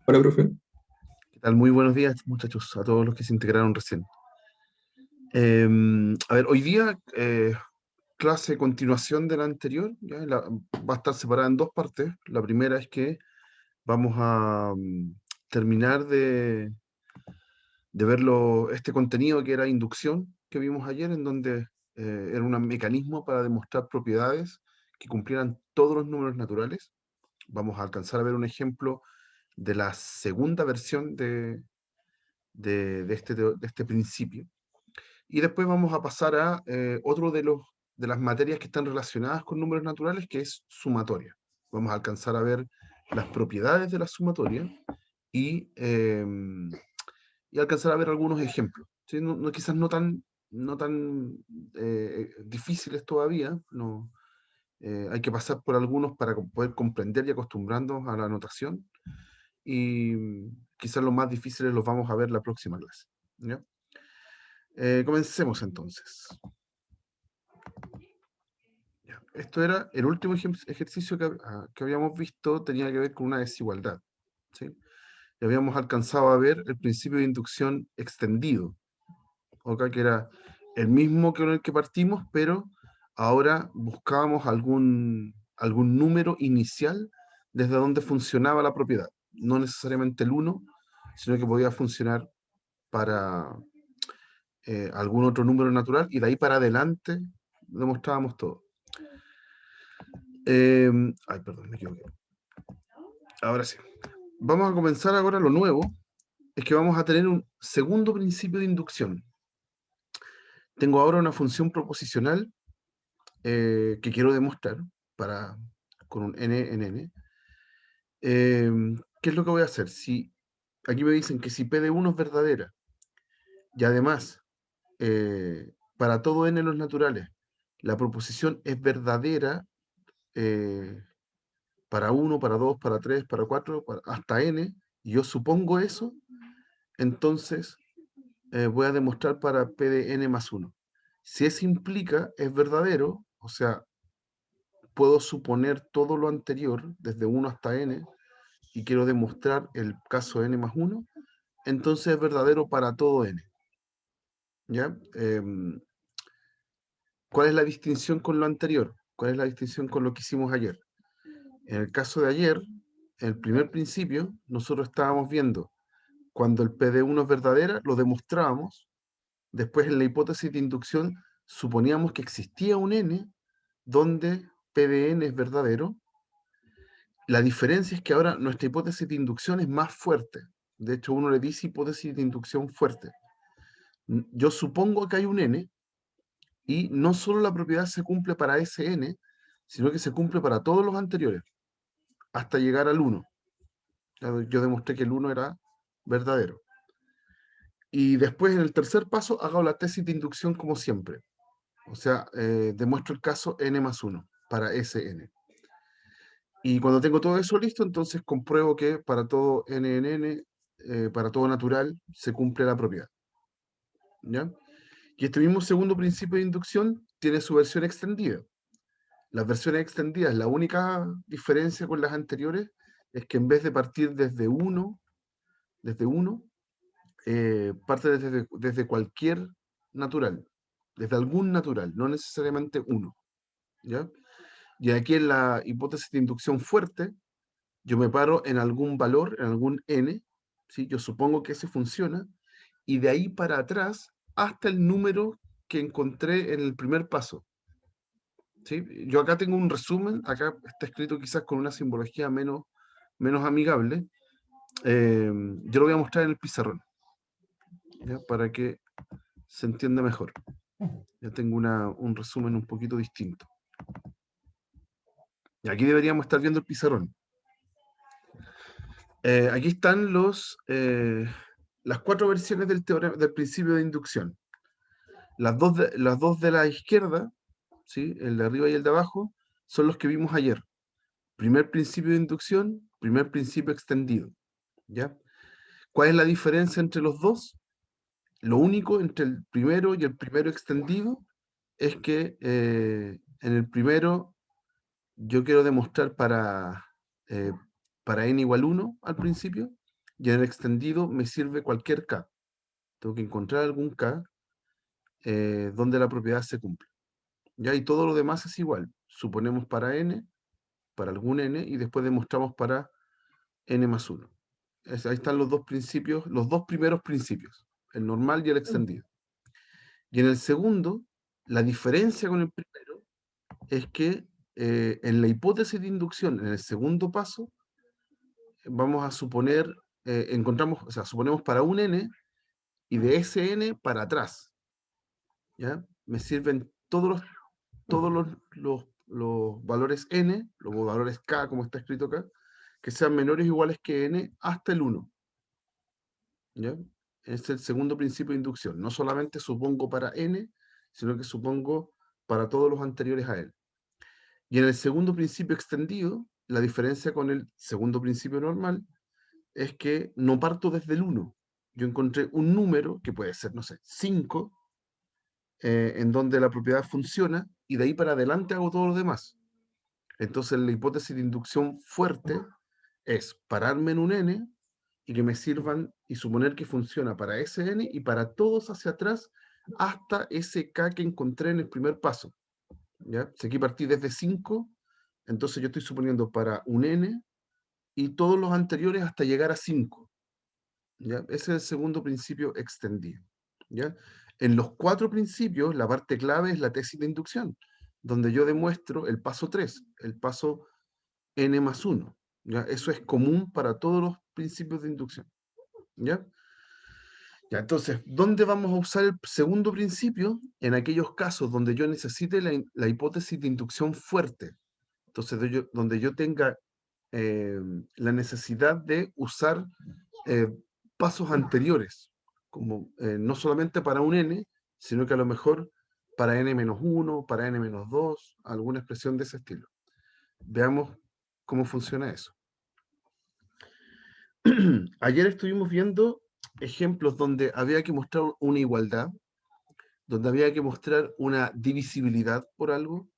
Hola, profe. ¿Qué tal? Muy buenos días, muchachos, a todos los que se integraron recién. A ver, hoy día, clase de continuación de la anterior, va a estar separada en dos partes. La primera es que vamos a terminar de ver este contenido que era inducción que vimos ayer, en donde era un mecanismo para demostrar propiedades que cumplieran todos los números naturales. Vamos a alcanzar a ver un ejemplo de la segunda versión de este principio. Y después vamos a pasar a otro de las materias que están relacionadas con números naturales, que es sumatoria. Vamos a alcanzar a ver las propiedades de la sumatoria y, y alcanzar a ver algunos ejemplos. ¿Sí? Quizás no tan difíciles todavía. No, hay que pasar por algunos para poder comprender y acostumbrarnos a la notación. Y quizás los más difíciles los vamos a ver la próxima clase. ¿Ya? Comencemos entonces. Ya. Esto era el último ejercicio que habíamos visto, tenía que ver con una desigualdad. ¿Sí? Y habíamos alcanzado a ver el principio de inducción extendido, ¿ok? Que era el mismo que con el que partimos, pero ahora buscábamos algún número inicial desde donde funcionaba la propiedad. No necesariamente el uno, sino que podía funcionar para algún otro número natural, y de ahí para adelante demostrábamos todo. Ay, perdón, me equivoqué. Ahora sí. Vamos a comenzar ahora. Lo nuevo es que vamos a tener un segundo principio de inducción. Tengo ahora una función proposicional que quiero demostrar para, con un n en n. ¿Qué es lo que voy a hacer? Si aquí me dicen que si p de 1 es verdadera y además para todo n los naturales la proposición es verdadera eh, para 1, para 2, para 3, para 4, hasta n, y yo supongo eso, entonces voy a demostrar para P de n más 1. Si eso implica, es verdadero, o sea, puedo suponer todo lo anterior, desde 1 hasta n, y quiero demostrar el caso n más 1, entonces es verdadero para todo n. ¿Ya? ¿Cuál es la distinción con lo anterior? ¿Cuál es la distinción con lo que hicimos ayer? En el caso de ayer, en el primer principio, nosotros estábamos viendo cuando el P de 1 es verdadera, lo demostrábamos. Después, en la hipótesis de inducción, suponíamos que existía un n donde P de n es verdadero. La diferencia es que ahora nuestra hipótesis de inducción es más fuerte. De hecho, uno le dice hipótesis de inducción fuerte. Yo supongo que hay un n, y no solo la propiedad se cumple para ese n, sino que se cumple para todos los anteriores, hasta llegar al 1. Yo demostré que el 1 era verdadero. Y después, en el tercer paso, hago la tesis de inducción como siempre. O sea, demuestro el caso n más 1 para ese n. Y cuando tengo todo eso listo, entonces compruebo que para todo n en n, para todo natural, se cumple la propiedad. ¿Ya? Y este mismo segundo principio de inducción tiene su versión extendida. Las versiones extendidas, la única diferencia con las anteriores es que en vez de partir desde uno, parte desde cualquier natural, desde algún natural, no necesariamente uno. ¿Ya? Y aquí en la hipótesis de inducción fuerte, yo me paro en algún valor, en algún n, ¿sí? Yo supongo que ese funciona, y de ahí para atrás hasta el número que encontré en el primer paso. ¿Sí? Yo acá tengo un resumen, acá está escrito quizás con una simbología menos amigable. Yo lo voy a mostrar en el pizarrón, ¿ya? Para que se entienda mejor. Ya tengo un resumen un poquito distinto. Y aquí deberíamos estar viendo el pizarrón. Aquí están las cuatro versiones del principio de inducción. Las dos de la izquierda, ¿sí? El de arriba y el de abajo, son los que vimos ayer. Primer principio de inducción, primer principio extendido. ¿Ya? ¿Cuál es la diferencia entre los dos? Lo único entre el primero y el primero extendido es que en el primero yo quiero demostrar para n igual 1 al principio, y en el extendido me sirve cualquier K. Tengo que encontrar algún K donde la propiedad se cumple. ¿Ya? Y todo lo demás es igual. Suponemos para n, para algún n, y después demostramos para n más 1. Ahí están los dos principios, los dos primeros principios, el normal y el extendido. Y en el segundo, la diferencia con el primero es que en la hipótesis de inducción, en el segundo paso, vamos a suponer, suponemos para un n y de ese n para atrás. ¿Ya? Me sirven todos los valores n, los valores k, como está escrito acá, que sean menores o iguales que n hasta el 1. ¿Ya? Es el segundo principio de inducción. No solamente supongo para n, sino que supongo para todos los anteriores a él. Y en el segundo principio extendido, la diferencia con el segundo principio normal es que no parto desde el 1. Yo encontré un número, que puede ser, no sé, 5, en donde la propiedad funciona, y de ahí para adelante hago todo lo demás. Entonces la hipótesis de inducción fuerte es pararme en un n y que me sirvan y suponer que funciona para ese n y para todos hacia atrás hasta ese k que encontré en el primer paso. ¿Ya? Si aquí partí desde 5, entonces yo estoy suponiendo para un n y todos los anteriores hasta llegar a 5. ¿Ya? Ese es el segundo principio extendido. ¿Ya? En los 4 principios, la parte clave es la tesis de inducción, donde yo demuestro el paso 3, el paso n más 1. ¿Ya? Eso es común para todos los principios de inducción. ¿Ya? Ya, entonces, ¿dónde vamos a usar el segundo principio? En aquellos casos donde yo necesite la hipótesis de inducción fuerte. Entonces, donde yo tenga la necesidad de usar eh, pasos anteriores, como no solamente para un n, sino que a lo mejor para n-1, para n-2, alguna expresión de ese estilo. Veamos cómo funciona eso. Ayer estuvimos viendo ejemplos donde había que mostrar una igualdad, donde había que mostrar una divisibilidad por algo,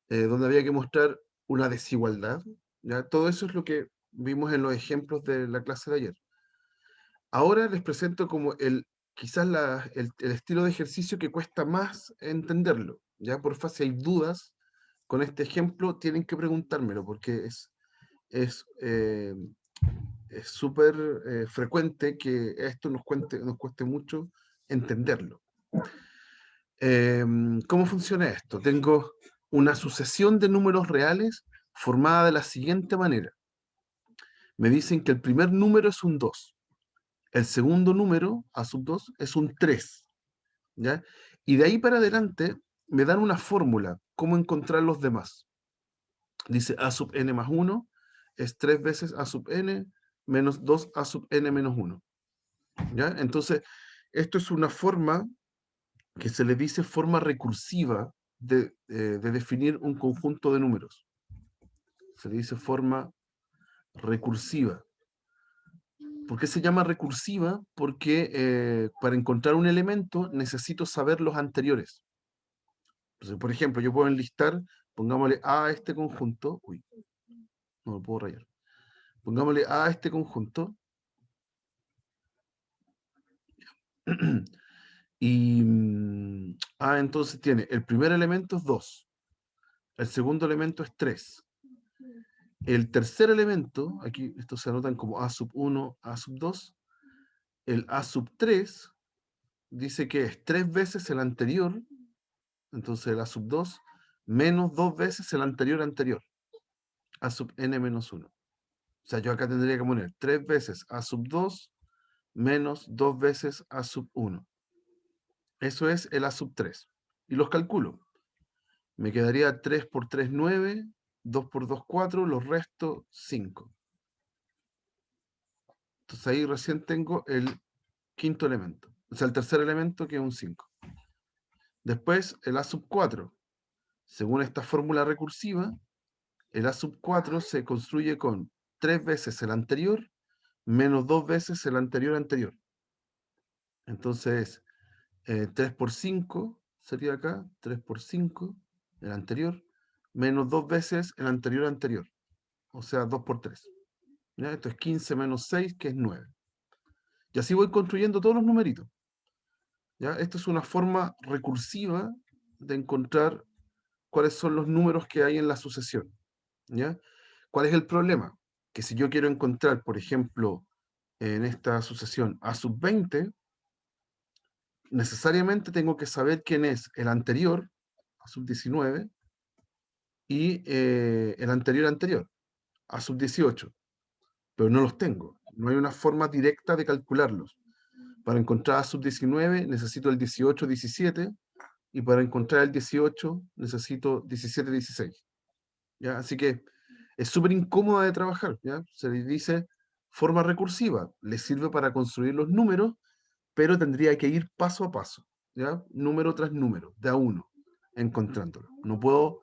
donde había que mostrar una desigualdad. ¿Ya? Todo eso es lo que vimos en los ejemplos de la clase de ayer. Ahora les presento como quizás el estilo de ejercicio que cuesta más entenderlo. Ya por si hay dudas con este ejemplo, tienen que preguntármelo, porque es súper frecuente que esto nos cueste mucho entenderlo. ¿Cómo funciona esto? Tengo una sucesión de números reales formada de la siguiente manera. Me dicen que el primer número es un 2. El segundo número, a sub 2, es un 3. ¿Ya? Y de ahí para adelante me dan una fórmula, cómo encontrar los demás. Dice a sub n más 1 es 3 veces a sub n menos 2 a sub n menos 1. ¿Ya? Entonces, esto es una forma que se le dice forma recursiva de definir un conjunto de números. Se le dice forma recursiva. ¿Por qué se llama recursiva? Porque para encontrar un elemento necesito saber los anteriores. Entonces, por ejemplo, yo puedo enlistar, pongámosle A a este conjunto. Uy, no lo puedo rayar. Pongámosle A a este conjunto. Y A entonces tiene, el primer elemento es 2. El segundo elemento es 3. El tercer elemento, aquí estos se anotan como A sub 1, A sub 2. El A sub 3 dice que es 3 veces el anterior, entonces el A sub 2, menos 2 veces el anterior, A sub n menos 1. O sea, yo acá tendría que poner 3 veces A sub 2 menos 2 veces A sub 1. Eso es el A sub 3. Y los calculo. Me quedaría 3 por 3, 9, 2 por 2, 4, los restos 5. Entonces ahí recién tengo el quinto elemento. O sea, el tercer elemento, que es un 5. Después, el A sub 4. Según esta fórmula recursiva, el A sub 4 se construye con 3 veces el anterior menos 2 veces el anterior. Entonces, 3 por 5 sería acá, 3 por 5, el anterior, menos 2 veces el anterior, o sea, 2 por 3. ¿ya? Esto es 15 menos 6, que es 9. Y así voy construyendo todos los numeritos, ¿ya? Esto es una forma recursiva de encontrar cuáles son los números que hay en la sucesión, ¿ya? ¿Cuál es el problema? Que si yo quiero encontrar, por ejemplo, en esta sucesión a sub 20, necesariamente tengo que saber quién es el anterior, a sub 19, y el anterior, a sub 18, pero no los tengo. No hay una forma directa de calcularlos. Para encontrar a sub 19 necesito el 18, 17, y para encontrar el 18 necesito 17, 16. ¿Ya? Así que es súper incómoda de trabajar, ¿ya? Se le dice forma recursiva, le sirve para construir los números, pero tendría que ir paso a paso, ¿ya? Número tras número, de a uno, encontrándolo. No puedo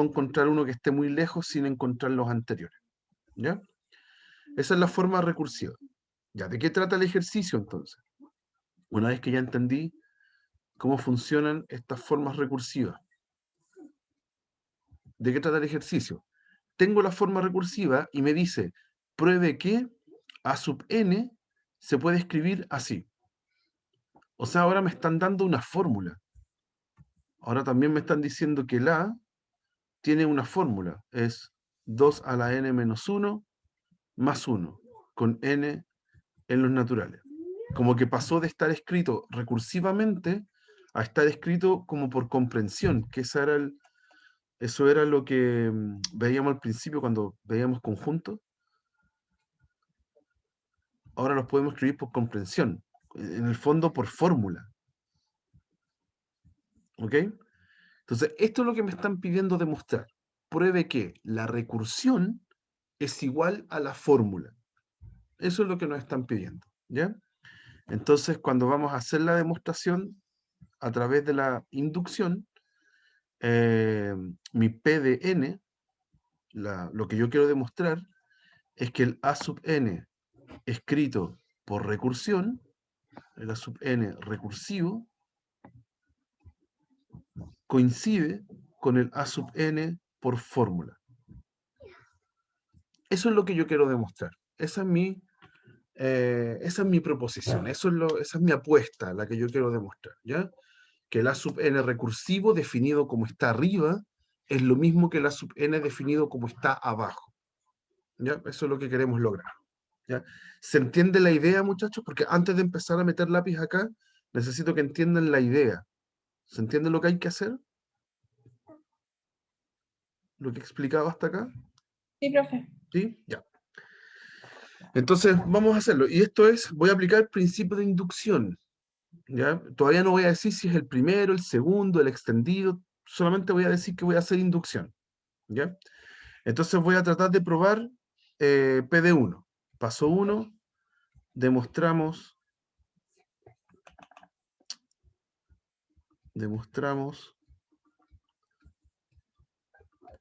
encontrar uno que esté muy lejos sin encontrar los anteriores, ¿ya? Esa es la forma recursiva. ¿Ya? ¿De qué trata el ejercicio entonces? Una vez que ya entendí cómo funcionan estas formas recursivas, ¿de qué trata el ejercicio? Tengo la forma recursiva y me dice, pruebe que a sub n se puede escribir así. O sea, ahora me están dando una fórmula. Ahora también me están diciendo que la tiene una fórmula. Es 2 a la n menos 1 más 1, con n en los naturales. Como que pasó de estar escrito recursivamente a estar escrito como por comprensión, que eso era lo que veíamos al principio cuando veíamos conjuntos. Ahora los podemos escribir por comprensión, en el fondo por fórmula. ¿Ok? Entonces, esto es lo que me están pidiendo demostrar. Pruebe que la recursión es igual a la fórmula. Eso es lo que nos están pidiendo. ¿Ya? Entonces, cuando vamos a hacer la demostración a través de la inducción, mi P de n, lo que yo quiero demostrar, es que el A sub n escrito por recursión, el A sub n recursivo, coincide con el A sub n por fórmula. Eso es lo que yo quiero demostrar. Esa es mi proposición, esa es mi apuesta, la que yo quiero demostrar, ¿ya? Que el A sub n recursivo definido como está arriba es lo mismo que el A sub n definido como está abajo, ¿ya? Eso es lo que queremos lograr, ¿ya? ¿Se entiende la idea, muchachos? Porque antes de empezar a meter lápiz acá, necesito que entiendan la idea. ¿Se entiende lo que hay que hacer? ¿Lo que he explicado hasta acá? Sí, profe. ¿Sí? Ya. Entonces, vamos a hacerlo. Y esto voy a aplicar el principio de inducción, ¿ya? Todavía no voy a decir si es el primero, el segundo, el extendido, solamente voy a decir que voy a hacer inducción, ¿ya? Entonces voy a tratar de probar P de 1. Paso 1, demostramos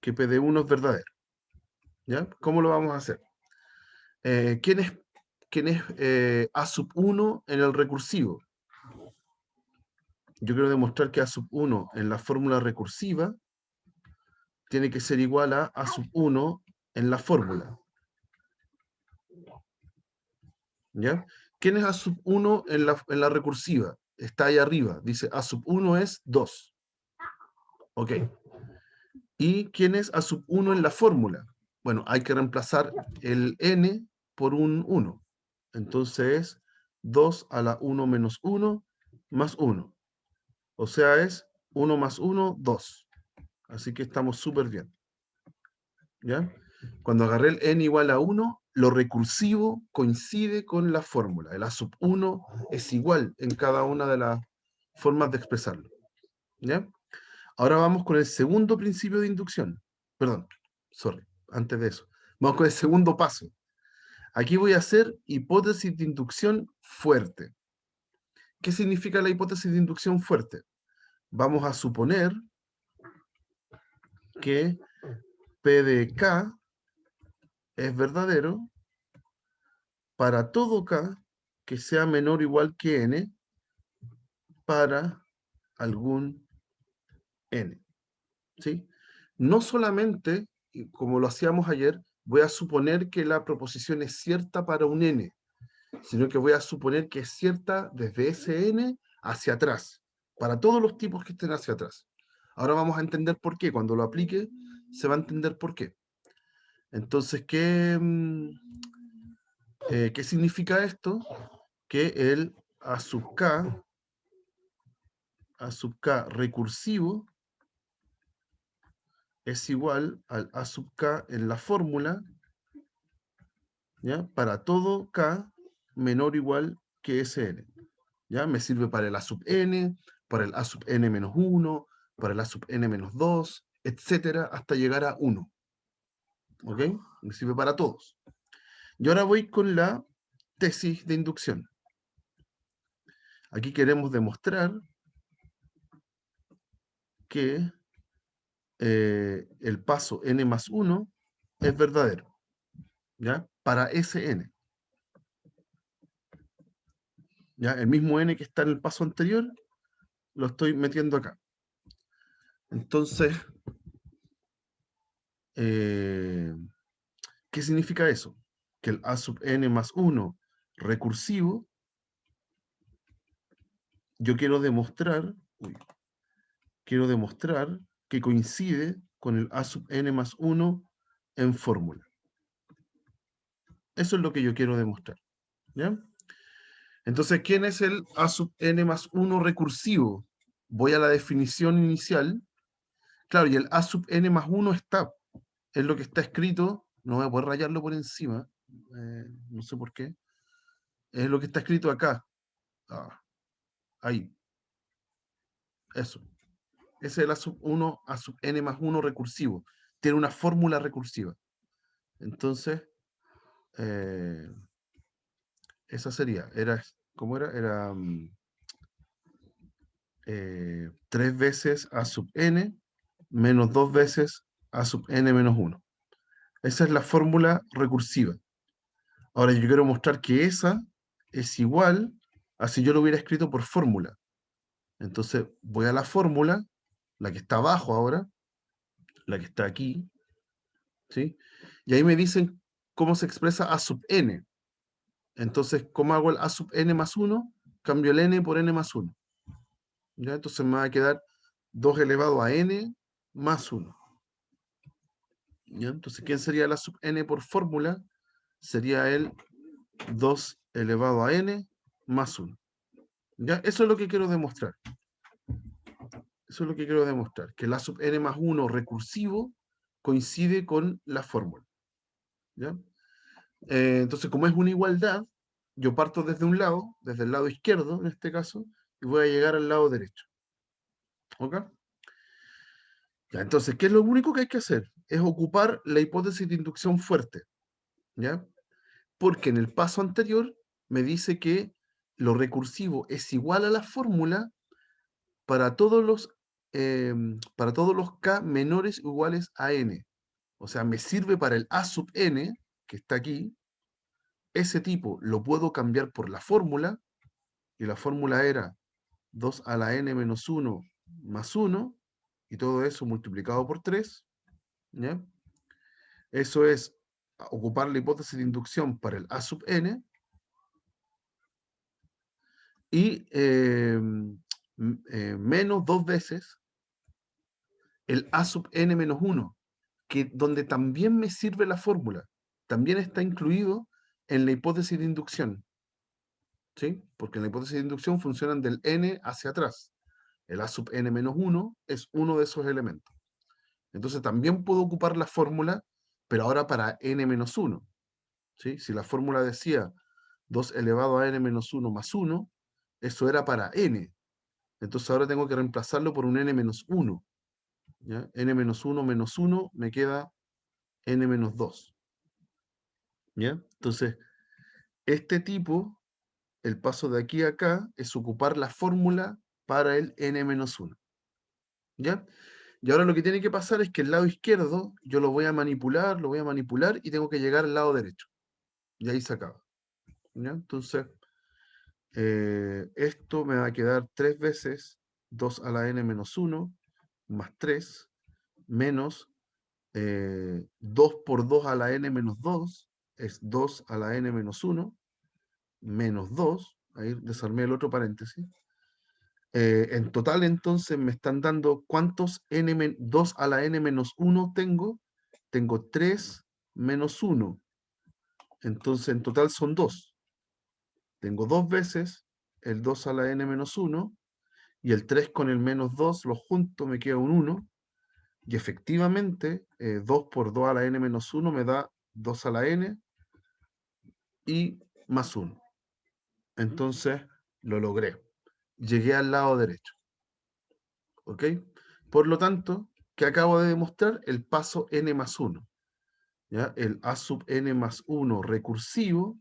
que P de 1 es verdadero, ¿ya? ¿Cómo lo vamos a hacer? ¿Quién es A sub 1 en el recursivo? Yo quiero demostrar que A sub 1 en la fórmula recursiva tiene que ser igual a A sub 1 en la fórmula. ¿Ya? ¿Quién es A sub 1 en la recursiva? Está ahí arriba. Dice A sub 1 es 2. Ok. ¿Y quién es A sub 1 en la fórmula? Bueno, hay que reemplazar el n por un 1. Entonces es 2 a la 1 menos 1 más 1. O sea, es 1 más 1, 2. Así que estamos súper bien. ¿Ya? Cuando agarré el n igual a 1, lo recursivo coincide con la fórmula. El A sub 1 es igual en cada una de las formas de expresarlo. ¿Ya? Ahora vamos con el segundo principio de inducción. Perdón, antes de eso. Vamos con el segundo paso. Aquí voy a hacer hipótesis de inducción fuerte. ¿Qué significa la hipótesis de inducción fuerte? Vamos a suponer que P de K es verdadero para todo K que sea menor o igual que N para algún N. ¿Sí? No solamente, como lo hacíamos ayer, voy a suponer que la proposición es cierta para un n, sino que voy a suponer que es cierta desde ese n hacia atrás, para todos los tipos que estén hacia atrás. Ahora vamos a entender por qué. Cuando lo aplique, se va a entender por qué. Entonces, ¿qué significa esto? Que el A sub k recursivo es igual al A sub k en la fórmula, ¿ya? Para todo k menor o igual que Sn. ¿Ya? Me sirve para el A sub n, para el A sub n menos 1, para el A sub n menos 2, etcétera, hasta llegar a 1. ¿Ok? Me sirve para todos. Y ahora voy con la tesis de inducción. Aquí queremos demostrar que el paso n más 1 es verdadero, ¿ya? Para ese n. ¿Ya? El mismo n que está en el paso anterior, lo estoy metiendo acá. Entonces, ¿qué significa eso? Que el A sub n más 1 recursivo, yo quiero demostrar que coincide con el A sub n más 1 en fórmula. Eso es lo que yo quiero demostrar. ¿Ya? Entonces, ¿quién es el A sub n más 1 recursivo? Voy a la definición inicial. Claro, y el A sub n más 1 está. Es lo que está escrito. No voy a poder rayarlo por encima. No sé por qué. Es lo que está escrito acá. Ah, ahí. Eso. Ese es el A sub 1, A sub n más 1 recursivo. Tiene una fórmula recursiva. Entonces, eh, esa sería. ¿Cómo era? Era 3 veces A sub n menos 2 veces A sub n menos 1. Esa es la fórmula recursiva. Ahora yo quiero mostrar que esa es igual a si yo lo hubiera escrito por fórmula. Entonces voy a la fórmula, la que está abajo ahora, la que está aquí, ¿sí? Y ahí me dicen cómo se expresa A sub n. Entonces, ¿cómo hago el A sub n más 1? Cambio el n por n más 1. ¿Ya? Entonces me va a quedar 2 elevado a n más 1. ¿Ya? Entonces, ¿quién sería la sub n por fórmula? Sería el 2 elevado a n más 1. ¿Ya? Eso es lo que quiero demostrar. Eso es lo que quiero demostrar. Que la sub n más 1 recursivo coincide con la fórmula. ¿Ya? Entonces, como es una igualdad, yo parto desde un lado, desde el lado izquierdo en este caso, y voy a llegar al lado derecho. ¿Ok? Ya, entonces, ¿qué es lo único que hay que hacer? Es ocupar la hipótesis de inducción fuerte. ¿Ya? Porque en el paso anterior me dice que lo recursivo es igual a la fórmula para para todos los k menores o iguales a n. O sea, me sirve para el a sub n, que está aquí. Ese tipo lo puedo cambiar por la fórmula, y la fórmula era 2 a la n menos 1 más 1, y todo eso multiplicado por 3. ¿Ya? Eso es ocupar la hipótesis de inducción para el a sub n, y menos 2 veces el a sub n menos 1, que donde también me sirve la fórmula, también está incluido en la hipótesis de inducción. ¿Sí? Porque en la hipótesis de inducción funcionan del n hacia atrás. El a sub n menos 1 es uno de esos elementos. Entonces también puedo ocupar la fórmula, pero ahora para n menos 1. ¿Sí? Si la fórmula decía 2 elevado a n menos 1 más 1, eso era para n. Entonces ahora tengo que reemplazarlo por un n menos 1. ¿Ya? N menos 1 menos 1 me queda n menos 2. ¿Ya? Entonces, este tipo, el paso de aquí a acá, es ocupar la fórmula para el n menos 1. ¿Ya? Y ahora lo que tiene que pasar es que el lado izquierdo yo lo voy a manipular, y tengo que llegar al lado derecho. Y ahí se acaba. ¿Ya? Entonces, esto me va a quedar 3 veces 2 a la n menos 1 más 3 menos 2 por 2 a la n menos 2 es 2 a la n menos 1, menos 2, ahí desarmé el otro paréntesis. En total, entonces, me están dando cuántos 2 a la n menos 1 tengo. Tengo 3 menos 1. Entonces, en total son 2. Tengo 2 veces el 2 a la n menos 1, y el 3 con el menos 2 los junto, me queda un 1. Y efectivamente, 2 por 2 a la n menos 1 me da 2 a la n y más 1. Entonces, lo logré. Llegué al lado derecho. ¿Ok? Por lo tanto, ¿qué acabo de demostrar? El paso n más 1. ¿Ya? El a sub n más 1 recursivo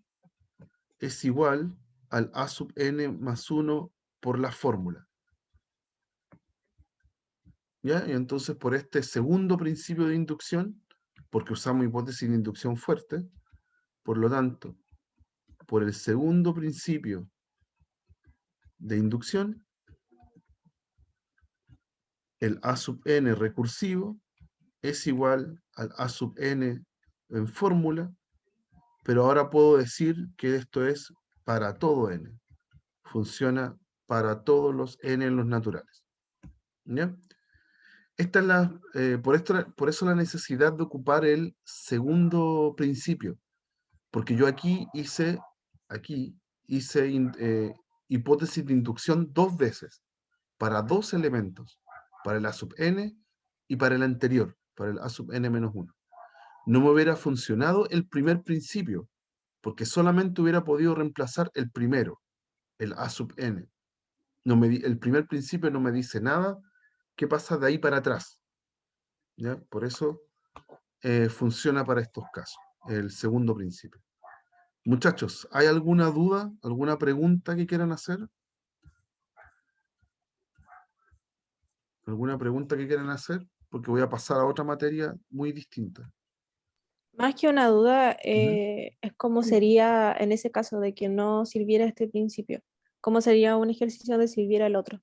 es igual al a sub n más 1 por la fórmula. ¿Ya? Y entonces, por este segundo principio de inducción, porque usamos hipótesis de inducción fuerte, por lo tanto, por el segundo principio de inducción, el a sub n recursivo es igual al a sub n en fórmula, pero ahora puedo decir que esto es para todo n. Funciona para todos los n en los naturales. ¿Ya? Esta es por eso la necesidad de ocupar el segundo principio, porque yo aquí hice hipótesis de inducción 2 veces, para 2 elementos, para el a sub n y para el anterior, para el a sub n menos 1. No me hubiera funcionado el primer principio, porque solamente hubiera podido reemplazar el primero, el a sub n. El primer principio no me dice nada qué pasa de ahí para atrás. ¿Ya? Por eso funciona para estos casos, el segundo principio. Muchachos, ¿hay alguna duda, alguna pregunta que quieran hacer? ¿Alguna pregunta que quieran hacer? Porque voy a pasar a otra materia muy distinta. Más que una duda, Ujú. es cómo sería en ese caso de que no sirviera este principio. ¿Cómo sería un ejercicio de sirviera el otro?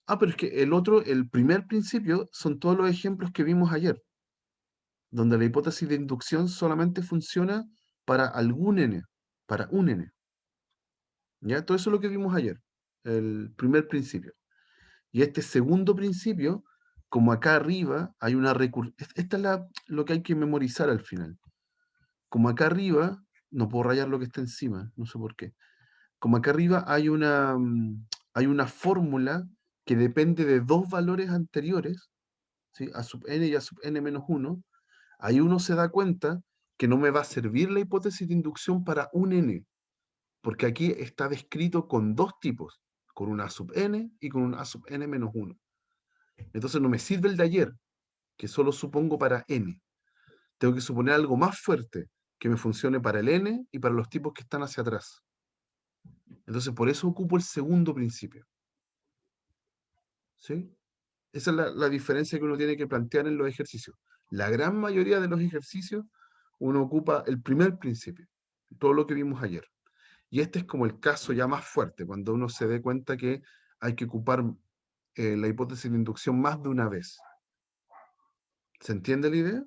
Pero es que el primer principio, son todos los ejemplos que vimos ayer, donde la hipótesis de inducción solamente funciona para algún n, para un n. ¿Ya? Todo eso es lo que vimos ayer, el primer principio. Y este segundo principio, como acá arriba hay una recursión, esta es lo que hay que memorizar al final. Como acá arriba, no puedo rayar lo que está encima, no sé por qué. Como acá arriba hay una fórmula que depende de dos valores anteriores, ¿sí? A sub n y a sub n menos 1, ahí uno se da cuenta que no me va a servir la hipótesis de inducción para un n, porque aquí está descrito con dos tipos, con un a sub n y con un a sub n menos 1. Entonces no me sirve el de ayer, que solo supongo para n. Tengo que suponer algo más fuerte, que me funcione para el n y para los tipos que están hacia atrás. Entonces por eso ocupo el segundo principio. ¿Sí? Esa es la diferencia que uno tiene que plantear en los ejercicios. La gran mayoría de los ejercicios uno ocupa el primer principio, todo lo que vimos ayer. Y este es como el caso ya más fuerte, cuando uno se dé cuenta que hay que ocupar la hipótesis de inducción más de una vez. ¿Se entiende la idea?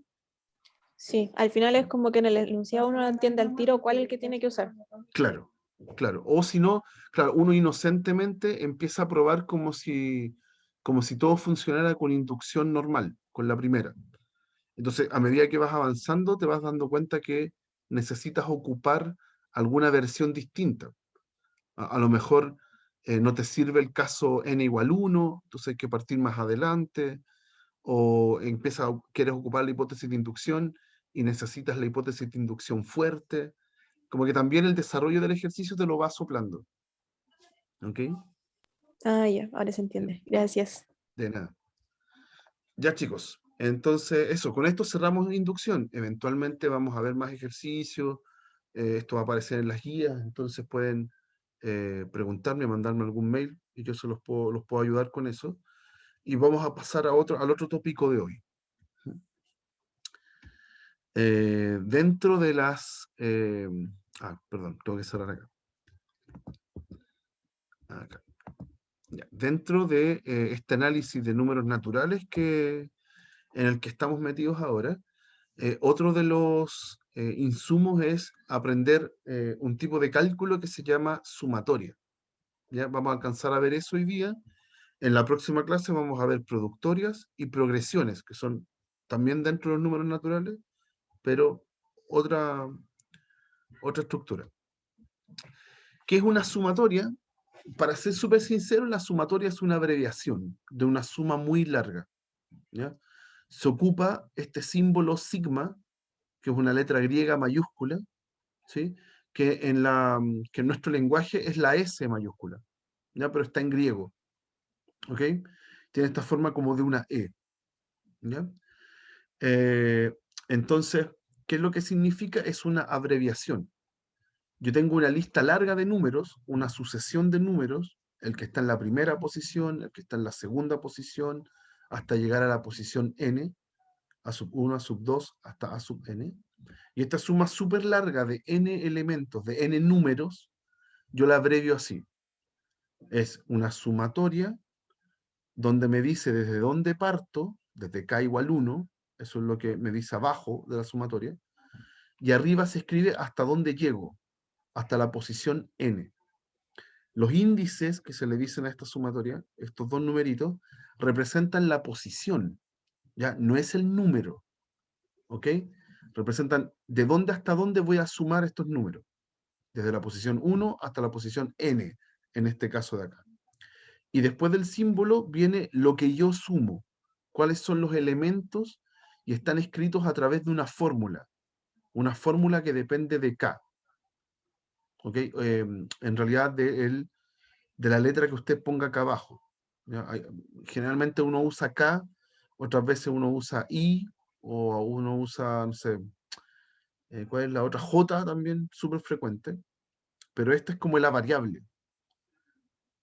Sí, al final es como que en el enunciado uno no entiende al tiro cuál es el que tiene que usar. Claro, claro. O si no, claro, uno inocentemente empieza a probar como si todo funcionara con inducción normal, con la primera. Entonces, a medida que vas avanzando, te vas dando cuenta que necesitas ocupar alguna versión distinta. A lo mejor no te sirve el caso n igual 1, entonces hay que partir más adelante, o quieres ocupar la hipótesis de inducción y necesitas la hipótesis de inducción fuerte. Como que también el desarrollo del ejercicio te lo va soplando. ¿Ok? Ah, ya, ahora se Sí, entiende. Gracias. de nada. Ya, chicos. Entonces, eso, con esto cerramos la inducción. Eventualmente vamos a ver más ejercicios. Esto va a aparecer en las guías, entonces pueden preguntarme, mandarme algún mail y yo los puedo ayudar con eso. Y vamos a pasar al otro tópico de hoy. Dentro de perdón, tengo que cerrar acá. Acá. Ya. Dentro de este análisis de números naturales que en el que estamos metidos ahora, otro de los insumos es aprender un tipo de cálculo que se llama sumatoria. ¿Ya? Vamos a alcanzar a ver eso hoy día. En la próxima clase vamos a ver productorias y progresiones, que son también dentro de los números naturales, pero otra, otra estructura. ¿Qué es una sumatoria? Para ser súper sincero, la sumatoria es una abreviación de una suma muy larga. ¿Ya? Se ocupa este símbolo sigma, que es una letra griega mayúscula, ¿sí? Que en nuestro lenguaje es la S mayúscula, ¿ya? Pero está en griego. ¿Ok? Tiene esta forma como de una E. ¿Ya? Eh, entonces, ¿qué es lo que significa? Es una abreviación. Yo tengo una lista larga de números, una sucesión de números, el que está en la primera posición, el que está en la segunda posición, hasta llegar a la posición n, a sub 1, a sub 2, hasta a sub n. Y esta suma súper larga de n elementos, de n números, yo la abrevio así. Es una sumatoria donde me dice desde dónde parto, desde k igual 1, eso es lo que me dice abajo de la sumatoria, y arriba se escribe hasta dónde llego, hasta la posición n. Los índices que se le dicen a esta sumatoria, estos dos numeritos, representan la posición, ya no es el número, ¿ok? Representan de dónde hasta dónde voy a sumar estos números, desde la posición 1 hasta la posición n, en este caso de acá. Y después del símbolo viene lo que yo sumo, cuáles son los elementos, y están escritos a través de una fórmula que depende de k, ¿ok? En realidad de la letra que usted ponga acá abajo. ¿Ya? Generalmente uno usa K, otras veces uno usa I, o uno usa, no sé, ¿cuál es la otra? J también, súper frecuente, pero esta es como la variable.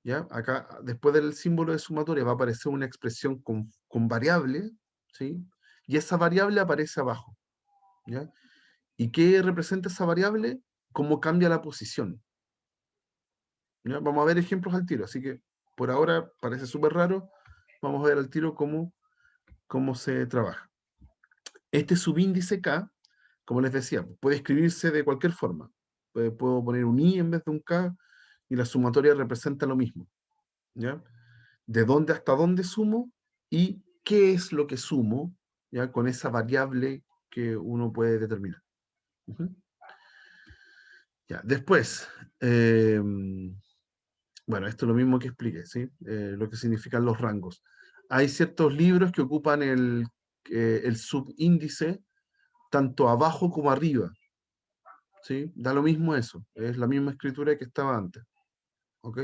¿Ya? Acá, después del símbolo de sumatoria, va a aparecer una expresión con variable, ¿sí? Y esa variable aparece abajo. ¿Ya? ¿Y qué representa esa variable? Cómo cambia la posición. ¿Ya? Vamos a ver ejemplos al tiro, así que por ahora parece súper raro. Vamos a ver al tiro cómo se trabaja. Este subíndice K, como les decía, puede escribirse de cualquier forma. Puedo poner un I en vez de un K y la sumatoria representa lo mismo. ¿Ya? De dónde hasta dónde sumo y qué es lo que sumo, ¿ya? Con esa variable que uno puede determinar. Ujú. Ya. Después, bueno, esto es lo mismo que expliqué, ¿sí? Lo que significan los rangos. Hay ciertos libros que ocupan el subíndice tanto abajo como arriba, ¿sí? Da lo mismo eso, es la misma escritura que estaba antes, ¿ok?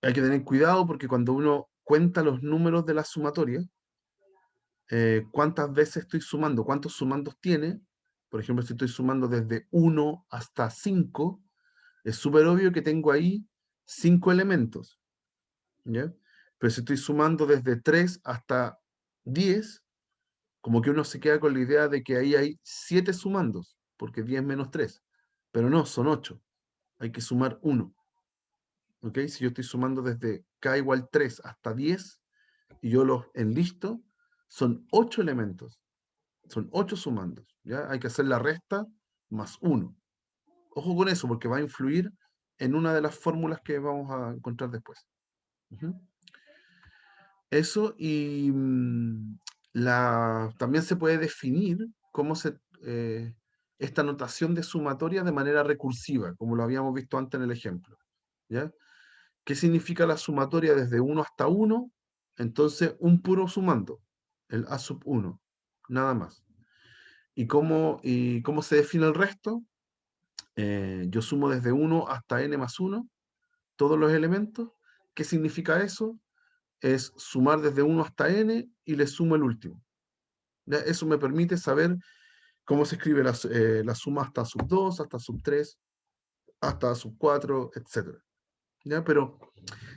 Hay que tener cuidado porque cuando uno cuenta los números de la sumatoria, cuántas veces estoy sumando, cuántos sumandos tiene, por ejemplo, si estoy sumando desde 1 hasta 5, es súper obvio que tengo ahí 5 elementos, ¿ya? Pero si estoy sumando desde 3 hasta 10, como que uno se queda con la idea de que ahí hay 7 sumandos, porque 10 menos 3. Pero no, son 8. Hay que sumar 1. ¿Ok? Si yo estoy sumando desde k igual 3 hasta 10 y yo los enlisto, son 8 elementos. Son 8 sumandos. ¿Ya? Hay que hacer la resta más 1. Ojo con eso, porque va a influir en una de las fórmulas que vamos a encontrar después. Ujú. Eso y también se puede definir cómo esta notación de sumatoria de manera recursiva, como lo habíamos visto antes en el ejemplo. ¿Ya? ¿Qué significa la sumatoria desde 1 hasta 1? Entonces, un puro sumando, el A sub 1, nada más. ¿Y cómo se define el resto? Yo sumo desde 1 hasta n más 1, todos los elementos. ¿Qué significa eso? Es sumar desde 1 hasta n y le sumo el último. ¿Ya? Eso me permite saber cómo se escribe la suma hasta sub 2, hasta sub 3, hasta sub 4, etc. ¿Ya? Pero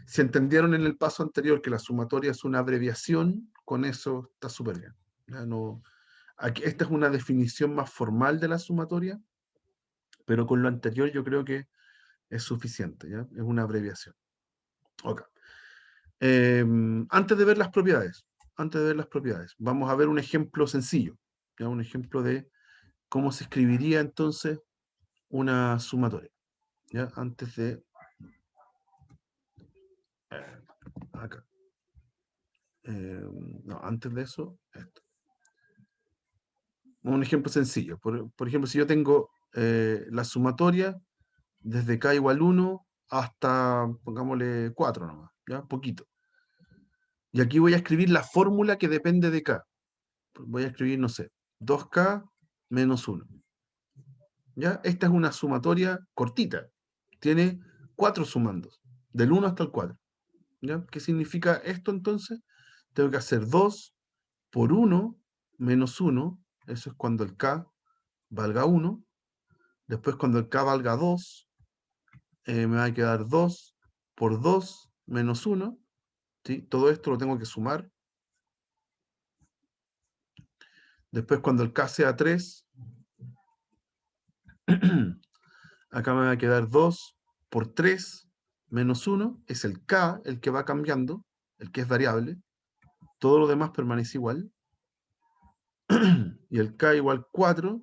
si entendieron en el paso anterior que la sumatoria es una abreviación, con eso está súper bien. ¿Ya? No, esta es una definición más formal de la sumatoria, pero con lo anterior yo creo que es suficiente. ¿Ya? Es una abreviación. Okay. Antes de ver las propiedades, vamos a ver un ejemplo sencillo, ¿ya? Un ejemplo de cómo se escribiría entonces una sumatoria, ¿ya? Antes de... acá. No, antes de eso, esto. Un ejemplo sencillo. Por ejemplo, si yo tengo la sumatoria desde k igual 1 hasta, pongámosle 4 nomás, ¿ya? Poquito. Y aquí voy a escribir la fórmula que depende de k. Voy a escribir, no sé, 2k menos 1. ¿Ya? Esta es una sumatoria cortita. Tiene 4 sumandos, del 1 hasta el 4. ¿Ya? ¿Qué significa esto entonces? Tengo que hacer 2 por 1 menos 1. Eso es cuando el k valga 1. Después cuando el k valga 2, me va a quedar 2 por 2 menos 1. ¿Sí? Todo esto lo tengo que sumar. Después cuando el k sea 3, acá me va a quedar 2 por 3 menos 1. Es el k el que va cambiando, el que es variable. Todo lo demás permanece igual. Y el k igual 4,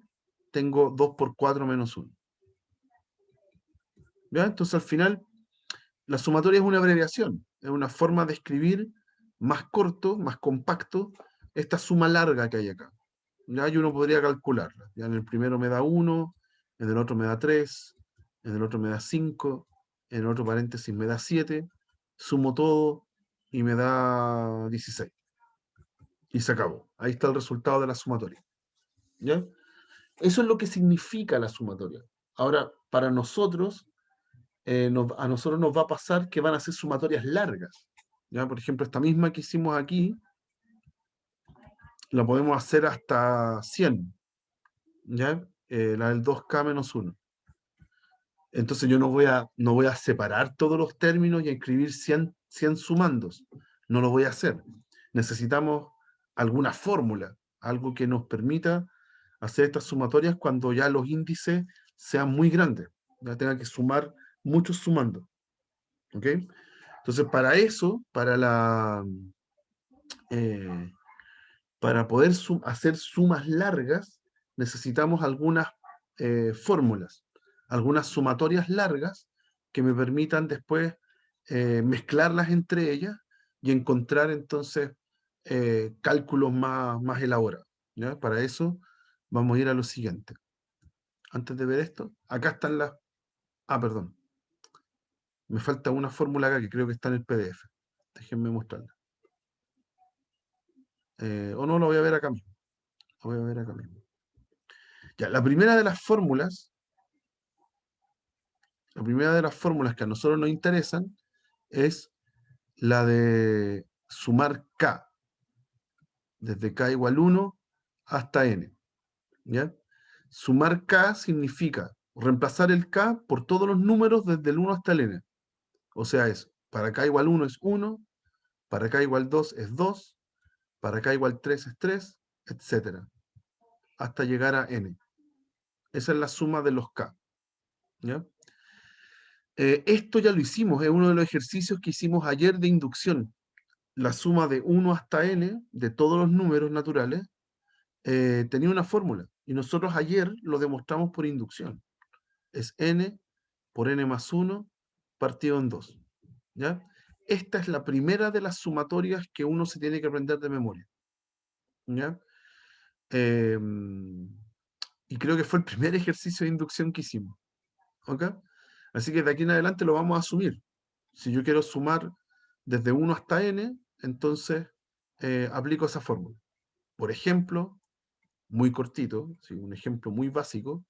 tengo 2 por 4 menos 1. ¿Ya? Entonces al final, la sumatoria es una abreviación, es una forma de escribir más corto, más compacto, esta suma larga que hay acá. ¿Ya? Y uno podría calcularla. Ya en el primero me da 1, en el otro me da 3, en el otro me da 5, en el otro paréntesis me da 7, sumo todo y me da 16. Y se acabó. Ahí está el resultado de la sumatoria. ¿Ya? Eso es lo que significa la sumatoria. Ahora, para nosotros, a nosotros nos va a pasar que van a ser sumatorias largas. ¿Ya? Por ejemplo, esta misma que hicimos aquí, la podemos hacer hasta 100. ¿Ya? La del 2k menos 1. Entonces yo no voy a separar todos los términos y a escribir 100 sumandos. No lo voy a hacer. Necesitamos alguna fórmula, algo que nos permita hacer estas sumatorias cuando ya los índices sean muy grandes. Ya tenga que sumar muchos sumandos. ¿Ok? Entonces para eso, eh, para poder hacer sumas largas, necesitamos algunas fórmulas, algunas sumatorias largas que me permitan después mezclarlas entre ellas y encontrar entonces cálculos más elaborados. ¿Ya? Para eso vamos a ir a lo siguiente. Antes de ver esto, acá están las... Ah, perdón. Me falta una fórmula acá que creo que está en el PDF. Déjenme mostrarla. O no, lo voy a ver acá mismo. Lo voy a ver acá mismo. Ya, la primera de las fórmulas que a nosotros nos interesan es la de sumar k, desde k igual 1 hasta n. ¿Ya? Sumar k significa reemplazar el k por todos los números desde el 1 hasta el n. O sea, para k igual 1 es 1, para k igual 2 es 2, para k igual 3 es 3, etc. Hasta llegar a n. Esa es la suma de los k. ¿Ya? Esto ya lo hicimos, es uno de los ejercicios que hicimos ayer de inducción. La suma de 1 hasta n, de todos los números naturales, tenía una fórmula. Y nosotros ayer lo demostramos por inducción. Es n por n más 1 partido en 2. ¿Ya? Esta es la primera de las sumatorias que uno se tiene que aprender de memoria. ¿Ya? Y creo que fue el primer ejercicio de inducción que hicimos. ¿Ok? Así que de aquí en adelante lo vamos a asumir. Si yo quiero sumar desde 1 hasta n, entonces aplico esa fórmula. Por ejemplo, muy cortito, ¿sí? Un ejemplo muy básico,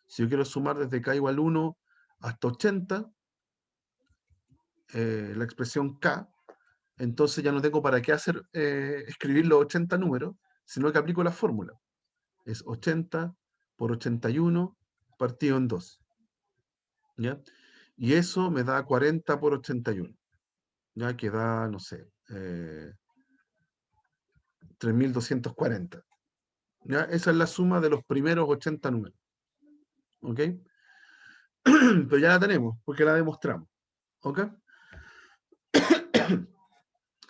si yo quiero sumar desde k igual 1 hasta 80, la expresión k, entonces ya no tengo para qué escribir los 80 números, sino que aplico la fórmula. Es 80 por 81 partido en 2. ¿Ya? Y eso me da 40 por 81. Ya que da, no sé, 3240. ¿Ya? Esa es la suma de los primeros 80 números. ¿Ok? Pero ya la tenemos, porque la demostramos. ¿Ok?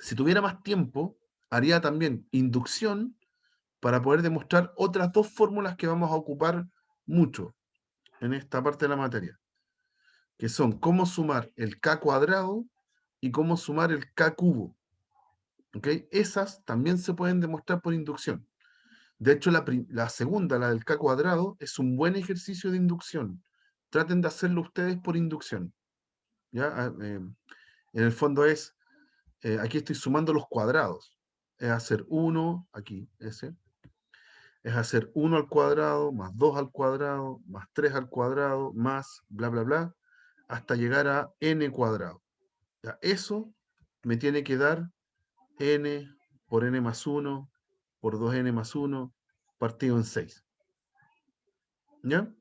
Si tuviera más tiempo, haría también inducción para poder demostrar otras dos fórmulas que vamos a ocupar mucho en esta parte de la materia, que son cómo sumar el k cuadrado y cómo sumar el k cubo. ¿Ok? Esas también se pueden demostrar por inducción. De hecho, la segunda, la del k cuadrado, es un buen ejercicio de inducción. Traten de hacerlo ustedes por inducción. ¿Ya? En el fondo es, aquí estoy sumando los cuadrados. Es hacer 1, aquí, ese. Es hacer 1 al cuadrado, más 2 al cuadrado, más 3 al cuadrado, más bla, bla, bla, hasta llegar a n cuadrado. ¿Ya? Eso me tiene que dar n por n más 1 por 2n más 1 partido en 6. ¿Ya?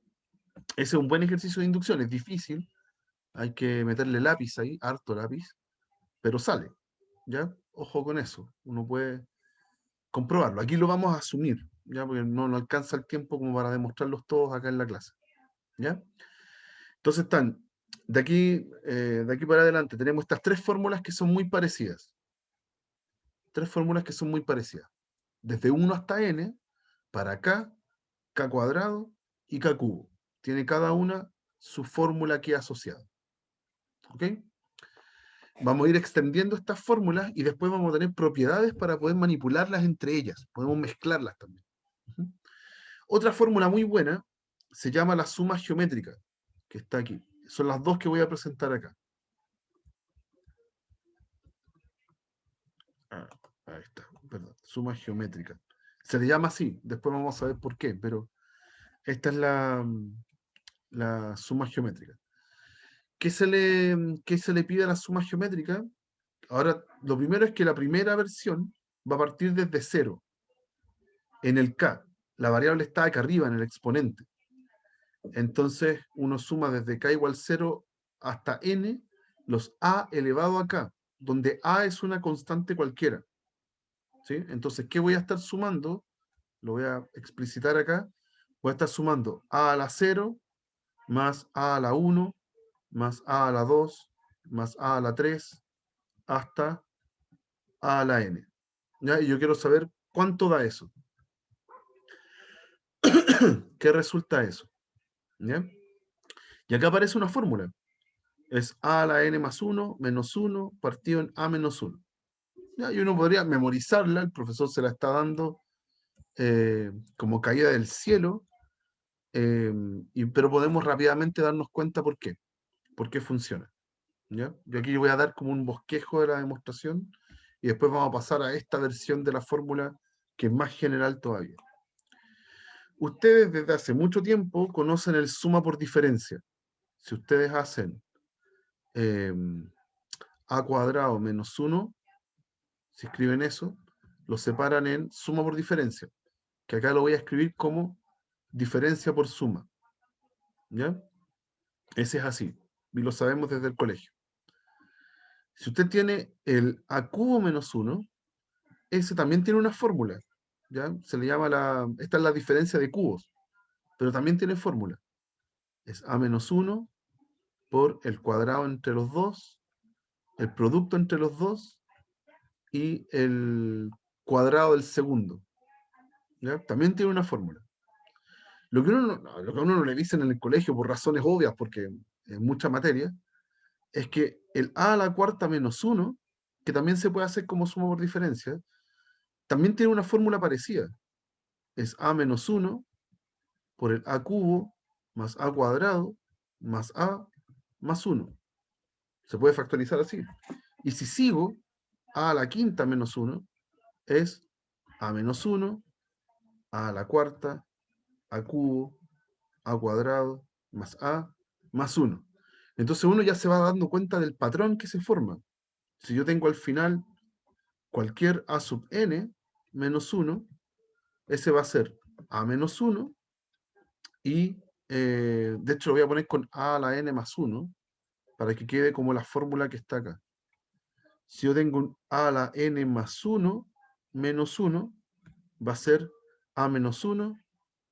Ese es un buen ejercicio de inducción. Es difícil. Hay que meterle lápiz ahí, harto lápiz, pero sale. ¿Ya? Ojo con eso. Uno puede comprobarlo. Aquí lo vamos a asumir, ¿ya? Porque no alcanza el tiempo como para demostrarlos todos acá en la clase. ¿Ya? Entonces están, de aquí para adelante, tenemos estas tres fórmulas que son muy parecidas. Tres fórmulas que son muy parecidas. Desde 1 hasta n, para k, k cuadrado y k cubo. Tiene cada una su fórmula aquí asociada. ¿Ok? Vamos a ir extendiendo estas fórmulas y después vamos a tener propiedades para poder manipularlas entre ellas. Podemos mezclarlas también. Otra fórmula muy buena se llama la suma geométrica, que está aquí. Son las dos que voy a presentar acá. Ah, ahí está, perdón, suma geométrica. Se le llama así, después vamos a ver por qué, pero esta es la suma geométrica. ¿Qué se le pide a la suma geométrica? Ahora, lo primero es que la primera versión va a partir desde 0 en el k. La variable está acá arriba en el exponente. Entonces, uno suma desde k igual 0 hasta n los a elevado a k, donde a es una constante cualquiera. ¿Sí? Entonces, ¿qué voy a estar sumando? Lo voy a explicitar acá. Voy a estar sumando a la 0 más a la 1 más a la 2 más a la 3 hasta a la n. ¿Ya? Y yo quiero saber cuánto da eso. ¿Qué resulta eso? ¿Ya? Y acá aparece una fórmula. Es a a la n más 1 menos 1 partido en a menos 1. ¿Ya? Y uno podría memorizarla, el profesor se la está dando como caída del cielo, pero podemos rápidamente darnos cuenta por qué funciona. ¿Ya? Yo aquí voy a dar como un bosquejo de la demostración y después vamos a pasar a esta versión de la fórmula que es más general todavía. Ustedes desde hace mucho tiempo conocen el suma por diferencia. Si ustedes hacen a cuadrado menos 1, si escriben eso, lo separan en suma por diferencia, que acá lo voy a escribir como diferencia por suma. ¿Ya? Ese es así, y lo sabemos desde el colegio. Si usted tiene el a cubo menos 1, ese también tiene una fórmula. ¿Ya? Se le llama esta es la diferencia de cubos, pero también tiene fórmula. Es a menos 1 por el cuadrado entre los dos, el producto entre los dos y el cuadrado del segundo. ¿Ya? También tiene una fórmula. Lo que uno no le dicen en el colegio por razones obvias, porque en mucha materia, es que el a a la cuarta menos 1, que también se puede hacer como suma por diferencia, también tiene una fórmula parecida. Es a menos 1 por el a cubo más a cuadrado más a más 1. Se puede factorizar así. Y si sigo, a la quinta menos 1 es a menos 1, a la cuarta, a cubo, a cuadrado, más a, más 1. Entonces uno ya se va dando cuenta del patrón que se forma. Si yo tengo al final cualquier a sub n menos 1, ese va a ser a menos 1 y de hecho lo voy a poner con a a la n más 1 para que quede como la fórmula que está acá. Si yo tengo un a a la n más 1 menos 1, va a ser a menos 1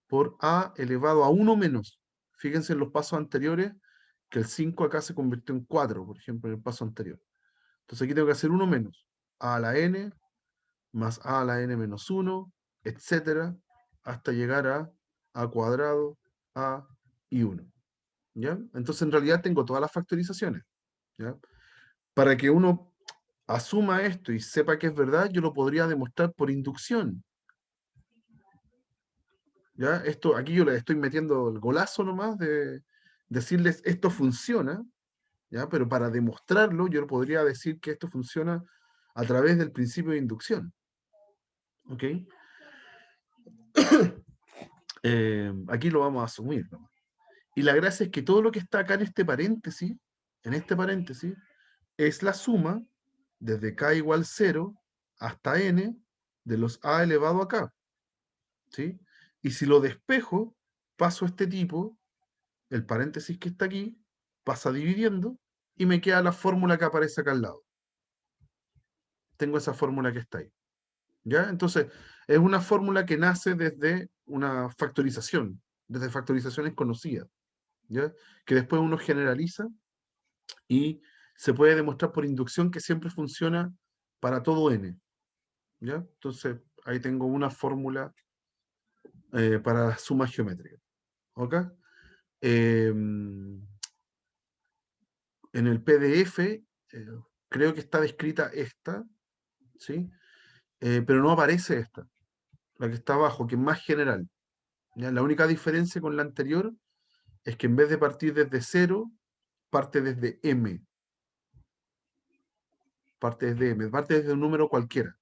por a elevado a 1 menos. Fíjense en los pasos anteriores que el 5 acá se convirtió en 4, por ejemplo, en el paso anterior. Entonces aquí tengo que hacer 1 menos. a a la n, más a la n menos 1, etcétera, hasta llegar a cuadrado, a y 1. ¿Ya? Entonces, en realidad tengo todas las factorizaciones. ¿Ya? Para que uno asuma esto y sepa que es verdad, yo lo podría demostrar por inducción. ¿Ya? Esto, aquí yo le estoy metiendo el golazo nomás de decirles esto funciona, ¿ya? Pero para demostrarlo yo podría decir que esto funciona a través del principio de inducción. ¿Ok? Aquí lo vamos a asumir, ¿no? Y la gracia es que todo lo que está acá en este paréntesis, es la suma desde k igual 0 hasta n de los a elevado a k. ¿Sí? Y si lo despejo, paso este tipo, el paréntesis que está aquí, pasa dividiendo y me queda la fórmula que aparece acá al lado. Tengo esa fórmula que está ahí. ¿Ya? Entonces, es una fórmula que nace desde una factorización, desde factorizaciones conocidas, ¿ya? Que después uno generaliza y se puede demostrar por inducción que siempre funciona para todo n. ¿Ya? Entonces, ahí tengo una fórmula para suma geométrica. ¿Ok? En el PDF creo que está descrita esta, ¿sí? Pero no aparece esta, la que está abajo, que es más general. ¿Ya? La única diferencia con la anterior es que en vez de partir desde 0, parte desde m. Parte desde un número cualquiera.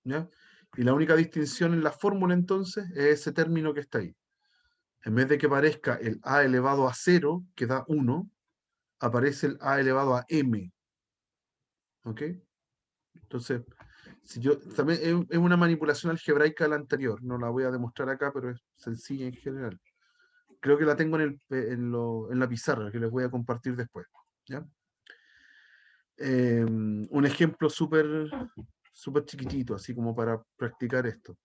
¿Ya? Y la única distinción en la fórmula entonces es ese término que está ahí. En vez de que aparezca el a elevado a 0, que da 1, aparece el a elevado a m. ¿Ok? Entonces, si yo, también es una manipulación algebraica de la anterior. No la voy a demostrar acá, pero es sencilla en general. Creo que la tengo en la pizarra, que les voy a compartir después. ¿Ya? Un ejemplo súper chiquitito, así como para practicar esto.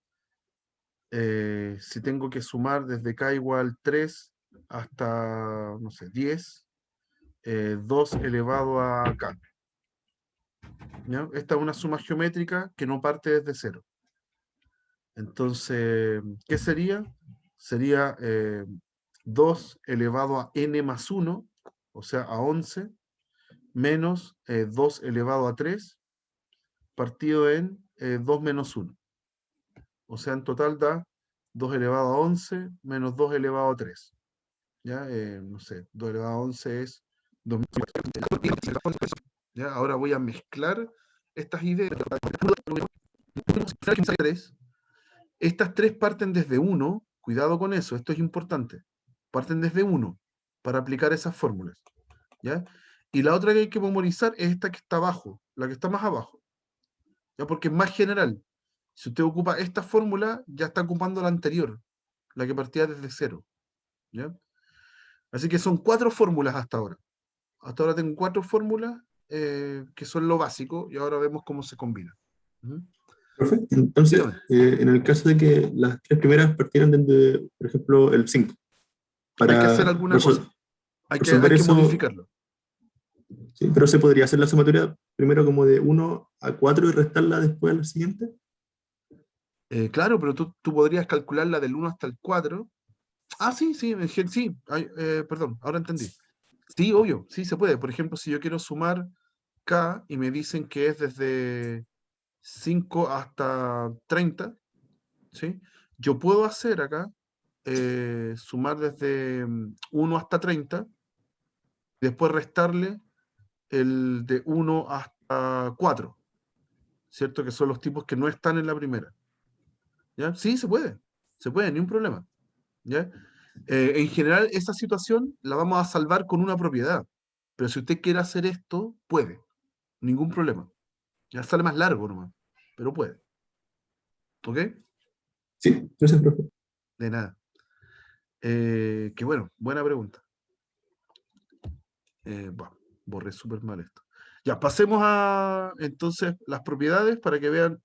Si tengo que sumar desde k igual 3 hasta, no sé, 10, 2 elevado a k. ¿Ya? Esta es una suma geométrica que no parte desde 0. Entonces, ¿qué sería? Sería 2 elevado a n más 1, o sea, a 11, menos 2 elevado a 3, partido en 2 menos 1. O sea, en total da 2 elevado a 11 menos 2 elevado a 3. ¿Ya? No sé, 2 elevado a 11 es 2. ¿Ya? Ahora voy a mezclar estas ideas. Estas tres parten desde 1, cuidado con eso, esto es importante. Parten desde 1 para aplicar esas fórmulas. ¿Ya? Y la otra que hay que memorizar es esta que está abajo, la que está más abajo. ¿Ya? Porque es más general. Si usted ocupa esta fórmula, ya está ocupando la anterior, la que partía desde 0. ¿Ya? Así que son 4 fórmulas hasta ahora. Hasta ahora tengo 4 fórmulas que son lo básico y ahora vemos cómo se combinan. ¿Mm? Profe, entonces, Dígame. en el caso de que las tres primeras partieran desde, por ejemplo, el 5, Hay que hacer para alguna cosa. Hay resolver que eso, modificarlo. ¿sí? Pero se podría hacer la sumatoria primero como de 1 a 4 y restarla después a la siguiente. Claro, pero tú podrías calcularla del 1 hasta el 4. Ah, sí, sí, sí. Perdón, ahora entendí. Sí, obvio, sí se puede. Por ejemplo, si yo quiero sumar K y me dicen que es desde 5 hasta 30, ¿sí? Yo puedo hacer acá, sumar desde 1 hasta 30, después restarle el de 1 hasta 4, ¿cierto? Que son los tipos que no están en la primera. ¿Ya? Sí, se puede, ni un problema. ¿Ya? En general, esa situación la vamos a salvar con una propiedad. Pero si usted quiere hacer esto, puede. Ningún problema. Ya sale más largo nomás. Pero puede. ¿Ok? Sí, entonces, profe. De nada. Que bueno, buena pregunta. Bueno, borré súper mal esto. Ya, pasemos a entonces las propiedades para que vean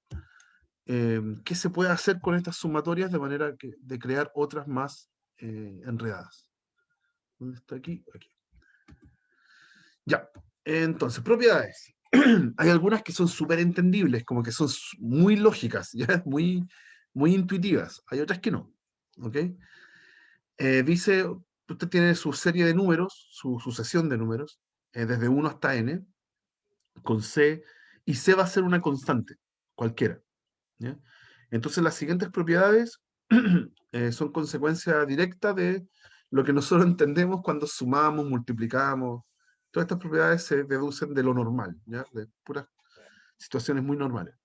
qué se puede hacer con estas sumatorias de manera de crear otras más enredadas. ¿Dónde está aquí? Aquí. Ya, entonces, propiedades. hay algunas que son súper entendibles, como que son muy lógicas, ¿ya? Muy intuitivas. Hay otras que no. ¿Ok? Dice, usted tiene su serie de números, su sucesión de números, desde 1 hasta n, con c, y c va a ser una constante, cualquiera. ¿Ya? Entonces las siguientes propiedades son consecuencia directa de lo que nosotros entendemos cuando sumamos, multiplicamos. Todas estas propiedades se deducen de lo normal, ¿ya? De puras situaciones muy normales.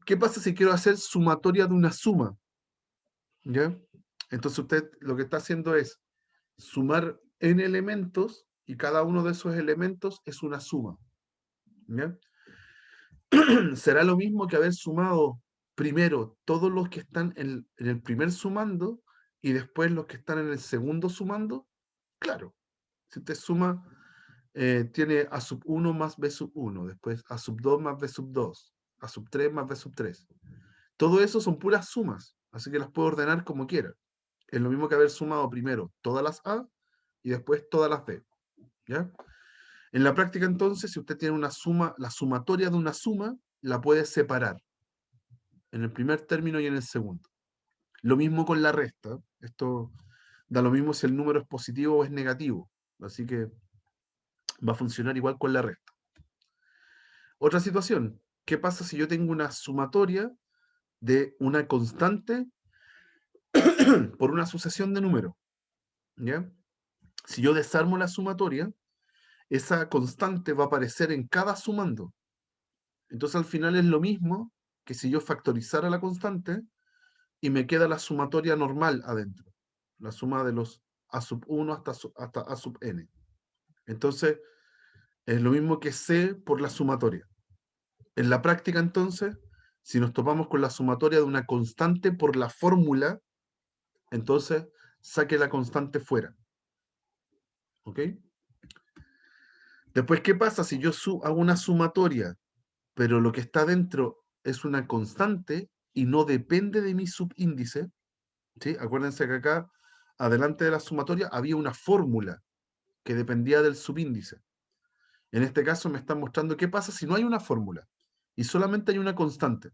¿Qué pasa si quiero hacer sumatoria de una suma? ¿Ya? Entonces usted lo que está haciendo es sumar n elementos y cada uno de esos elementos es una suma. ¿Ya? Será lo mismo que haber sumado primero todos los que están en el primer sumando y después los que están en el segundo sumando. Claro, si usted suma, tiene a sub 1 más b sub 1, después a sub 2 más b sub 2, a sub 3 más b sub 3. Todo eso son puras sumas, así que las puedo ordenar como quiera. Es lo mismo que haber sumado primero todas las a y después todas las b. ¿Ya? En la práctica, entonces, si usted tiene una suma, la sumatoria de una suma, la puede separar en el primer término y en el segundo. Lo mismo con la resta. Esto da lo mismo si el número es positivo o es negativo. Así que va a funcionar igual con la resta. Otra situación. ¿Qué pasa si yo tengo una sumatoria de una constante por una sucesión de números? ¿Ya? Si yo desarmo la sumatoria, esa constante va a aparecer en cada sumando. Entonces al final es lo mismo que si yo factorizara la constante y me queda la sumatoria normal adentro. La suma de los a sub 1 hasta a sub n. Entonces es lo mismo que c por la sumatoria. En la práctica entonces, si nos topamos con la sumatoria de una constante por la fórmula, entonces saque la constante fuera. ¿Ok? Después, ¿qué pasa si yo hago una sumatoria, pero lo que está dentro es una constante y no depende de mi subíndice? ¿Sí? Acuérdense que acá, adelante de la sumatoria, había una fórmula que dependía del subíndice. En este caso me están mostrando qué pasa si no hay una fórmula y solamente hay una constante.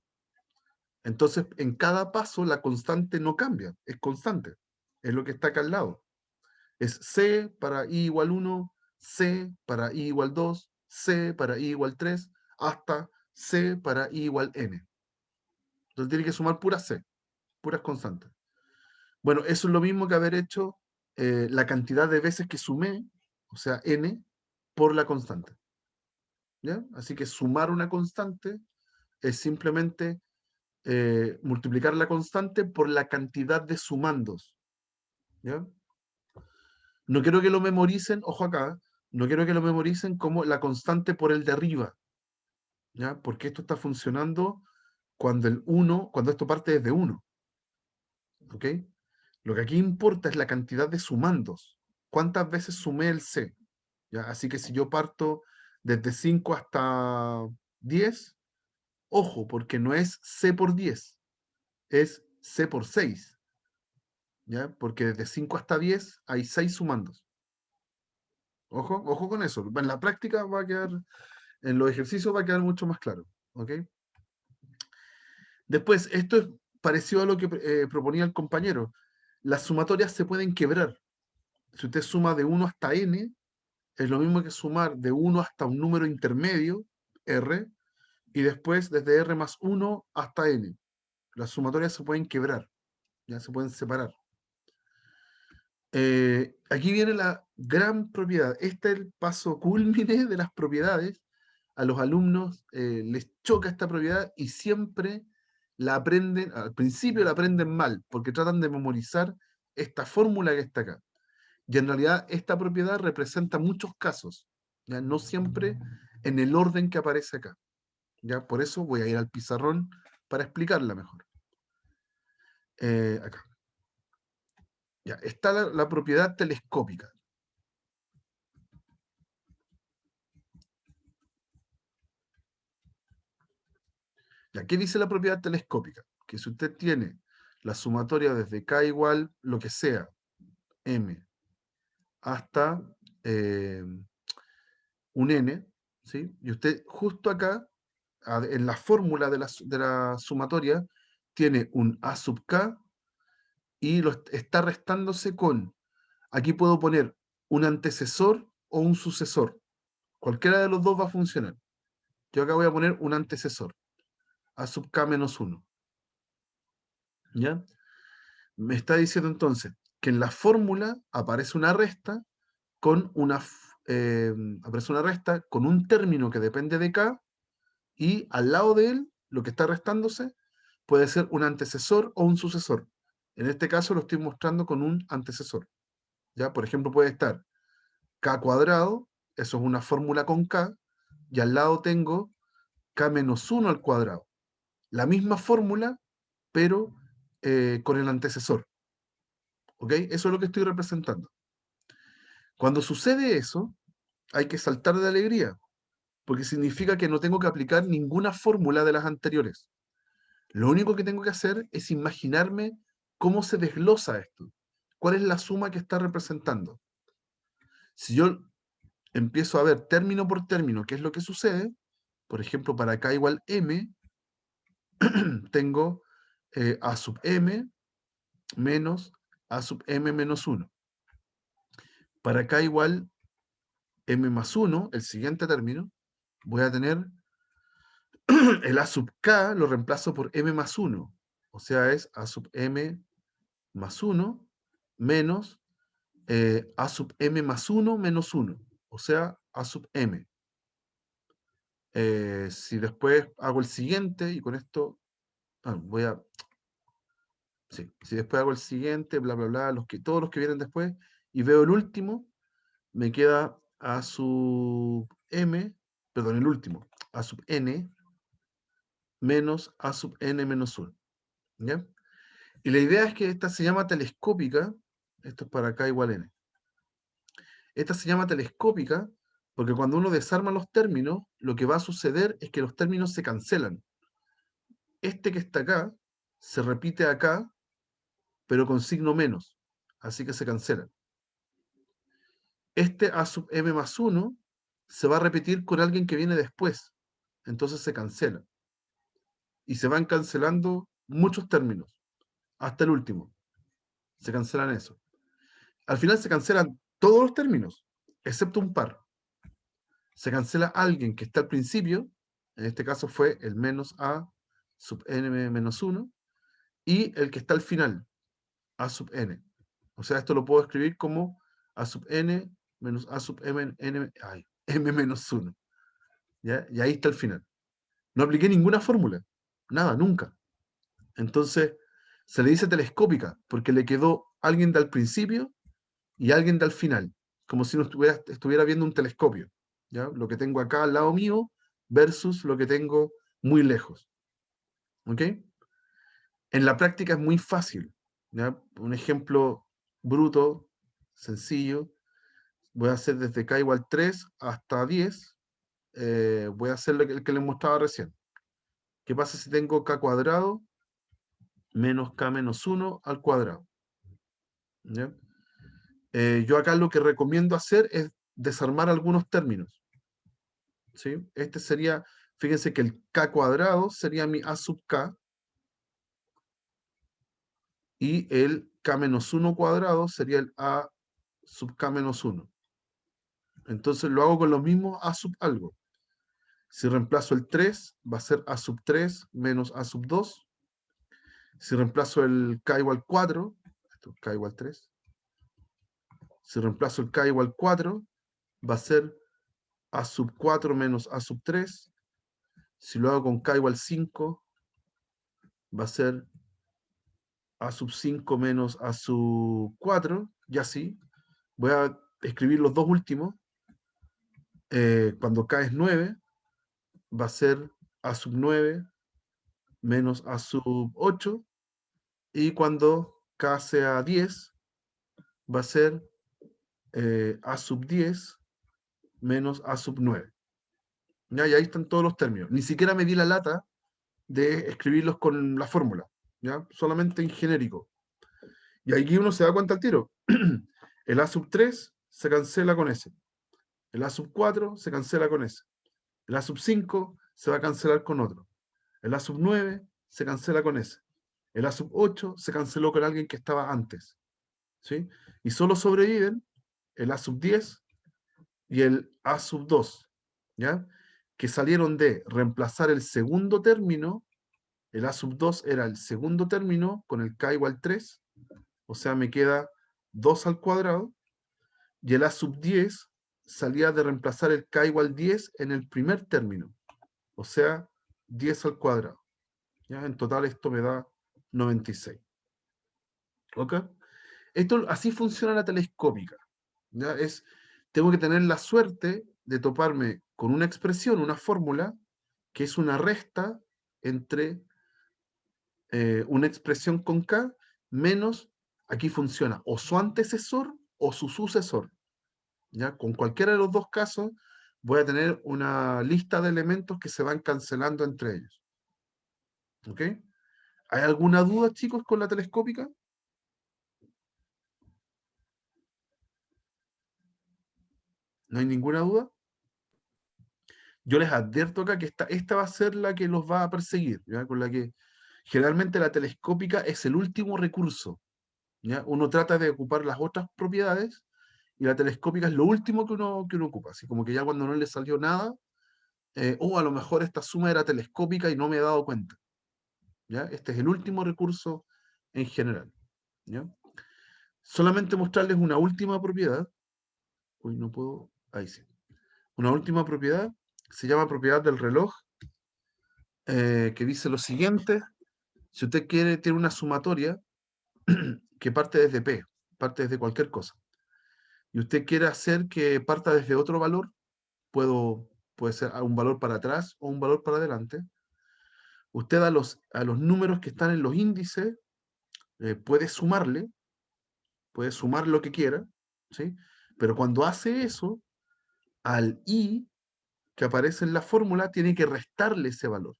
Entonces, en cada paso la constante no cambia, es constante. Es lo que está acá al lado. Es C para I igual 1, C para I igual 2, C para I igual 3, hasta C para I igual N. Entonces tiene que sumar puras C, puras constantes. Bueno, eso es lo mismo que haber hecho la cantidad de veces que sumé, o sea, N, por la constante. ¿Ya? Así que sumar una constante es simplemente multiplicar la constante por la cantidad de sumandos. ¿Ya? No quiero que lo memoricen, ojo acá, no quiero que lo memoricen como la constante por el de arriba, ¿ya? Porque esto está funcionando cuando el 1, cuando esto parte desde 1. ¿Ok? Lo que aquí importa es la cantidad de sumandos. ¿Cuántas veces sumé el C? ¿Ya? Así que si yo parto desde 5 hasta 10, ojo, porque no es C por 10, es C por 6. ¿Ya? Porque desde 5 hasta 10 hay 6 sumandos. Ojo, ojo con eso. En la práctica va a quedar, en los ejercicios va a quedar mucho más claro. ¿Ok? Después, esto es parecido a lo que proponía el compañero. Las sumatorias se pueden quebrar. Si usted suma de 1 hasta n, es lo mismo que sumar de 1 hasta un número intermedio, r, y después desde r más 1 hasta n. Las sumatorias se pueden quebrar, ya se pueden separar. Aquí viene la gran propiedad. Este es el paso culmine de las propiedades. A los alumnos les choca esta propiedad y siempre la aprenden, al principio la aprenden mal, porque tratan de memorizar esta fórmula que está acá. Y en realidad esta propiedad representa muchos casos, ¿ya? No siempre en el orden que aparece acá. ¿Ya? Por eso voy a ir al pizarrón para explicarla mejor. Acá. Ya, está la propiedad telescópica. Ya, ¿qué dice la propiedad telescópica? Que si usted tiene la sumatoria desde k igual lo que sea, m, hasta un n, ¿sí? Y usted justo acá, en la fórmula de la sumatoria, tiene un A sub k y lo está restándose con, aquí puedo poner un antecesor o un sucesor. Cualquiera de los dos va a funcionar. Yo acá voy a poner un antecesor, A sub k menos 1. ¿Ya? Me está diciendo entonces que en la fórmula aparece una resta con un término que depende de k, y al lado de él, lo que está restándose, puede ser un antecesor o un sucesor. En este caso lo estoy mostrando con un antecesor. ¿Ya? Por ejemplo, puede estar k cuadrado, eso es una fórmula con k, y al lado tengo k menos 1 al cuadrado. La misma fórmula, pero con el antecesor. ¿Ok? Eso es lo que estoy representando. Cuando sucede eso, hay que saltar de alegría, porque significa que no tengo que aplicar ninguna fórmula de las anteriores. Lo único que tengo que hacer es imaginarme cómo se desglosa esto. ¿Cuál es la suma que está representando? Si yo empiezo a ver término por término qué es lo que sucede, por ejemplo, para k igual m, tengo a sub m menos a sub m menos 1. Para k igual m más 1, el siguiente término, voy a tener el a sub k, lo reemplazo por m más 1. O sea, es a sub m más 1 menos a sub m más 1 menos 1. O sea, a sub m. Si después hago el siguiente, y con esto voy a... Sí, si después hago el siguiente, bla, bla, bla, todos los que vienen después, y veo el último, me queda a sub m, perdón, el último, a sub n menos a sub n menos 1. ¿Ya? Y la idea es que esta se llama telescópica, esto es para k igual n. Esta se llama telescópica porque cuando uno desarma los términos, lo que va a suceder es que los términos se cancelan. Este que está acá se repite acá, pero con signo menos, así que se cancelan. Este a sub m más 1 se va a repetir con alguien que viene después, entonces se cancela. Y se van cancelando muchos términos, hasta el último. Se cancelan eso. Al final se cancelan todos los términos, excepto un par. Se cancela alguien que está al principio, en este caso fue el menos a sub n menos 1, y el que está al final, a sub n. O sea, esto lo puedo escribir como a sub n menos a sub m menos 1. ¿Ya? Y ahí está el final. No apliqué ninguna fórmula, nada, nunca. Entonces, se le dice telescópica, porque le quedó alguien del principio y alguien del final, como si no estuviera viendo un telescopio. ¿Ya? Lo que tengo acá al lado mío versus lo que tengo muy lejos. ¿Ok? En la práctica es muy fácil. ¿Ya? Un ejemplo bruto, sencillo. Voy a hacer desde k igual 3 hasta 10. Voy a hacer el que les mostraba recién. ¿Qué pasa si tengo k cuadrado menos k menos 1 al cuadrado? ¿Ya? Yo acá lo que recomiendo hacer es desarmar algunos términos. ¿Sí? Este sería, fíjense que el k cuadrado sería mi a sub k, y el k menos 1 cuadrado sería el a sub k menos 1. Entonces lo hago con los mismos a sub algo. Si reemplazo el 3, va a ser a sub 3 menos a sub 2. Si reemplazo el k igual 4, esto es k igual 3. Si reemplazo el k igual 4, va a ser a sub 4 menos a sub 3. Si lo hago con k igual 5, va a ser a sub 5 menos a sub 4, y así. Voy a escribir los dos últimos. Cuando k es 9, va a ser a sub 9 menos a sub 8, y cuando k sea 10, va a ser a sub 10 menos a sub 9. ¿Ya? Y ahí están todos los términos. Ni siquiera me di la lata de escribirlos con la fórmula, ¿ya? Solamente en genérico. Y aquí uno se da cuenta al tiro. El a sub 3 se cancela con S. El a sub 4 se cancela con S. El A sub 5 se va a cancelar con otro. El A sub 9 se cancela con ese. El A sub 8 se canceló con alguien que estaba antes. ¿Sí? Y solo sobreviven el A sub 10 y el A sub 2, ¿ya? Que salieron de reemplazar el segundo término. El A sub 2 era el segundo término con el K igual 3, o sea, me queda 2 al cuadrado, y el A sub 10 salía de reemplazar el K igual 10 en el primer término, o sea, 10 al cuadrado. ¿Ya? En total esto me da 96. ¿Ok? Esto, así funciona la telescópica. ¿Ya? Tengo que tener la suerte de toparme con una expresión, una fórmula, que es una resta entre una expresión con K menos, aquí funciona, o su antecesor o su sucesor. ¿Ya? Con cualquiera de los dos casos voy a tener una lista de elementos que se van cancelando entre ellos. ¿Ok? ¿Hay alguna duda, chicos, con la telescópica? ¿No hay ninguna duda? Yo les advierto acá que esta va a ser la que los va a perseguir, ¿ya? Con la que generalmente la telescópica es el último recurso. ¿Ya? Uno trata de ocupar las otras propiedades y la telescópica es lo último que uno ocupa. Así como que ya cuando no le salió nada, a lo mejor esta suma era telescópica y no me he dado cuenta. ¿Ya? Este es el último recurso en general. ¿Ya? Solamente mostrarles una última propiedad. Uy, no puedo. Ahí sí. Una última propiedad se llama propiedad del reloj, que dice lo siguiente. Si usted tiene una sumatoria que parte desde P, parte desde cualquier cosa, y usted quiere hacer que parta desde otro valor, puede ser un valor para atrás o un valor para adelante. Usted a los números que están en los índices puede sumar lo que quiera, ¿sí? Pero cuando hace eso, al i que aparece en la fórmula tiene que restarle ese valor.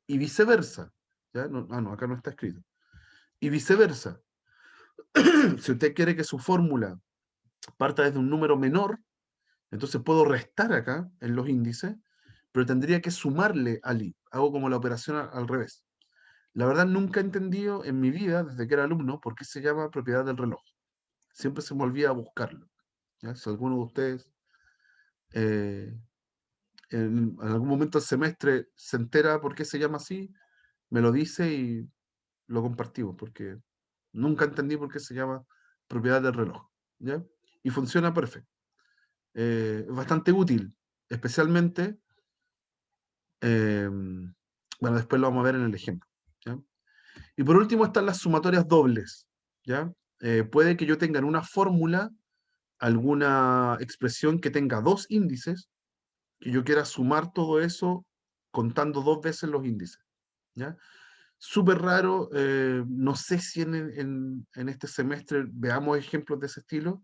Y viceversa. ¿Ya? No, acá no está escrito. Y viceversa. Si usted quiere que su fórmula parta desde un número menor, entonces puedo restar acá en los índices, pero tendría que sumarle al i. Hago como la operación al revés. La verdad nunca he entendido en mi vida, desde que era alumno, por qué se llama propiedad del reloj. Siempre se me olvida buscarlo. ¿Ya? Si alguno de ustedes eh, en algún momento del semestre se entera por qué se llama así, me lo dice y lo compartimos, porque nunca entendí por qué se llama propiedad del reloj. ¿Ya? Y funciona perfecto. Es bastante útil, especialmente, eh, bueno, después lo vamos a ver en el ejemplo. ¿Ya? Y por último están las sumatorias dobles. ¿Ya? Puede que yo tenga en una fórmula alguna expresión que tenga dos índices, que yo quiera sumar todo eso contando dos veces los índices. ¿Ya? Súper raro, no sé si en este semestre veamos ejemplos de ese estilo.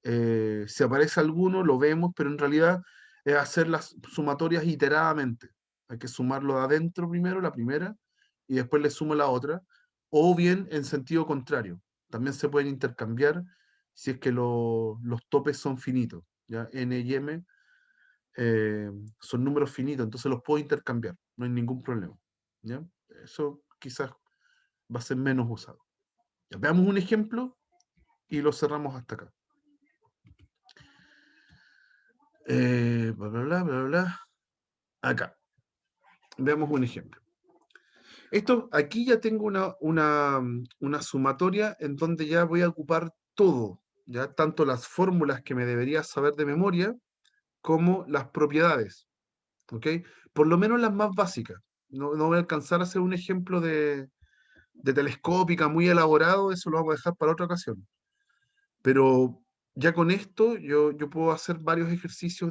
Si aparece alguno, lo vemos, pero en realidad es hacer las sumatorias iteradamente. Hay que sumarlo de adentro primero, la primera, y después le sumo la otra, o bien en sentido contrario. También se pueden intercambiar si es que los topes son finitos. ¿Ya? N y M son números finitos, entonces los puedo intercambiar, no hay ningún problema. ¿Ya? Eso quizás va a ser menos usado. Ya, veamos un ejemplo y lo cerramos hasta acá. Bla, bla, bla, bla, bla. Acá. Veamos un ejemplo. Aquí ya tengo una sumatoria en donde ya voy a ocupar todo, ya tanto las fórmulas que me debería saber de memoria, como las propiedades. ¿Ok? Por lo menos las más básicas. No voy a alcanzar a hacer un ejemplo de telescópica muy elaborado, eso lo vamos a dejar para otra ocasión. Pero ya con esto yo puedo hacer varios ejercicios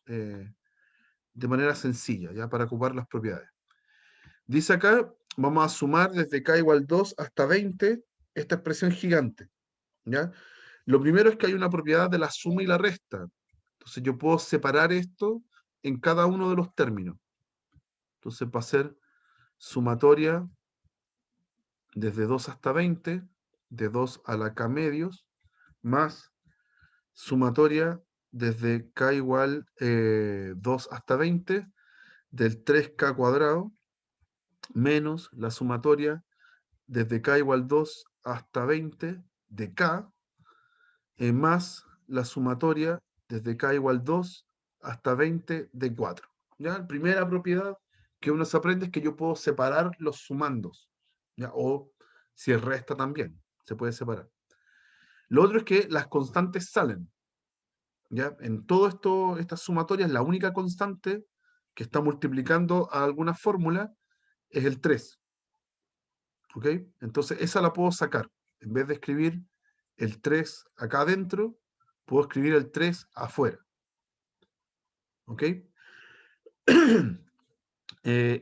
eh, de manera sencilla, ya para ocupar las propiedades. Dice acá, vamos a sumar desde k igual 2 hasta 20 esta expresión gigante. ¿Ya? Lo primero es que hay una propiedad de la suma y la resta. Entonces yo puedo separar esto en cada uno de los términos. Entonces va a ser sumatoria desde 2 hasta 20, de 2 a la k medios, más sumatoria desde k igual 2 hasta 20 del 3k cuadrado menos la sumatoria desde k igual 2 hasta 20 de k más la sumatoria desde k igual 2 hasta 20 de 4. ¿Ya? La primera propiedad que uno se aprende es que yo puedo separar los sumandos, ¿ya? O si es resta también, se puede separar. Lo otro es que las constantes salen, ¿ya? En todo esto, estas sumatorias, la única constante que está multiplicando a alguna fórmula es el 3. ¿Ok? Entonces esa la puedo sacar. En vez de escribir el 3 acá adentro, puedo escribir el 3 afuera. ¿Ok?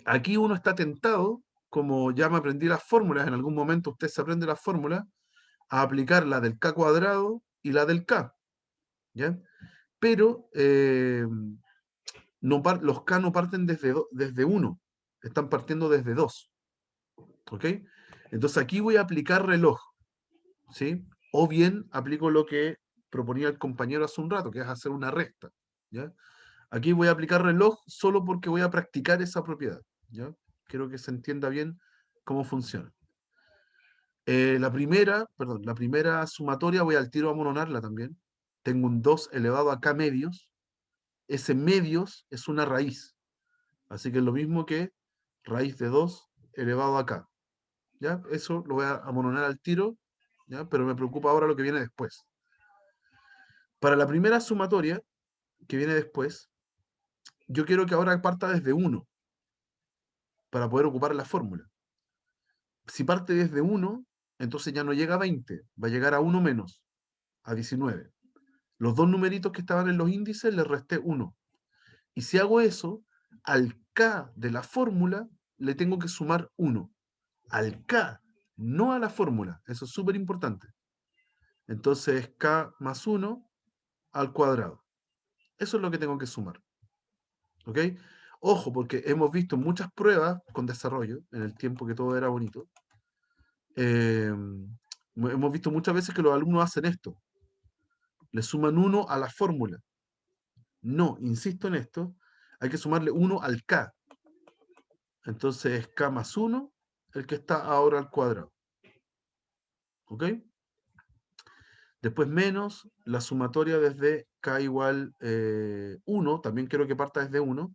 Aquí uno está tentado, como ya me aprendí las fórmulas, en algún momento usted se aprende las fórmulas, a aplicar la del k cuadrado y la del k. ¿Ya? Pero los k no parten desde 1, están partiendo desde 2. ¿Ok? Entonces aquí voy a aplicar reloj, ¿sí? O bien aplico lo que proponía el compañero hace un rato, que es hacer una resta, ¿ya? Aquí voy a aplicar reloj solo porque voy a practicar esa propiedad, ¿ya? Quiero que se entienda bien cómo funciona. La primera sumatoria voy al tiro a mononarla también. Tengo un 2 elevado a k medios. Ese medios es una raíz. Así que es lo mismo que raíz de 2 elevado a k. ¿Ya? Eso lo voy a amononar al tiro, ¿ya? Pero me preocupa ahora lo que viene después. Para la primera sumatoria que viene después, yo quiero que ahora parta desde 1 para poder ocupar la fórmula. Si parte desde 1, entonces ya no llega a 20, va a llegar a 1 menos, a 19. Los dos numeritos que estaban en los índices les resté 1. Y si hago eso, al k de la fórmula le tengo que sumar 1. Al k, no a la fórmula. Eso es súper importante. Entonces k más 1 al cuadrado. Eso es lo que tengo que sumar. ¿Ok? Ojo, porque hemos visto muchas pruebas con desarrollo, en el tiempo que todo era bonito. Hemos visto muchas veces que los alumnos hacen esto. Le suman 1 a la fórmula. No, insisto en esto, hay que sumarle 1 al k. Entonces es k más 1 el que está ahora al cuadrado. ¿Ok? Después menos la sumatoria desde k igual 1, también quiero que parta desde 1,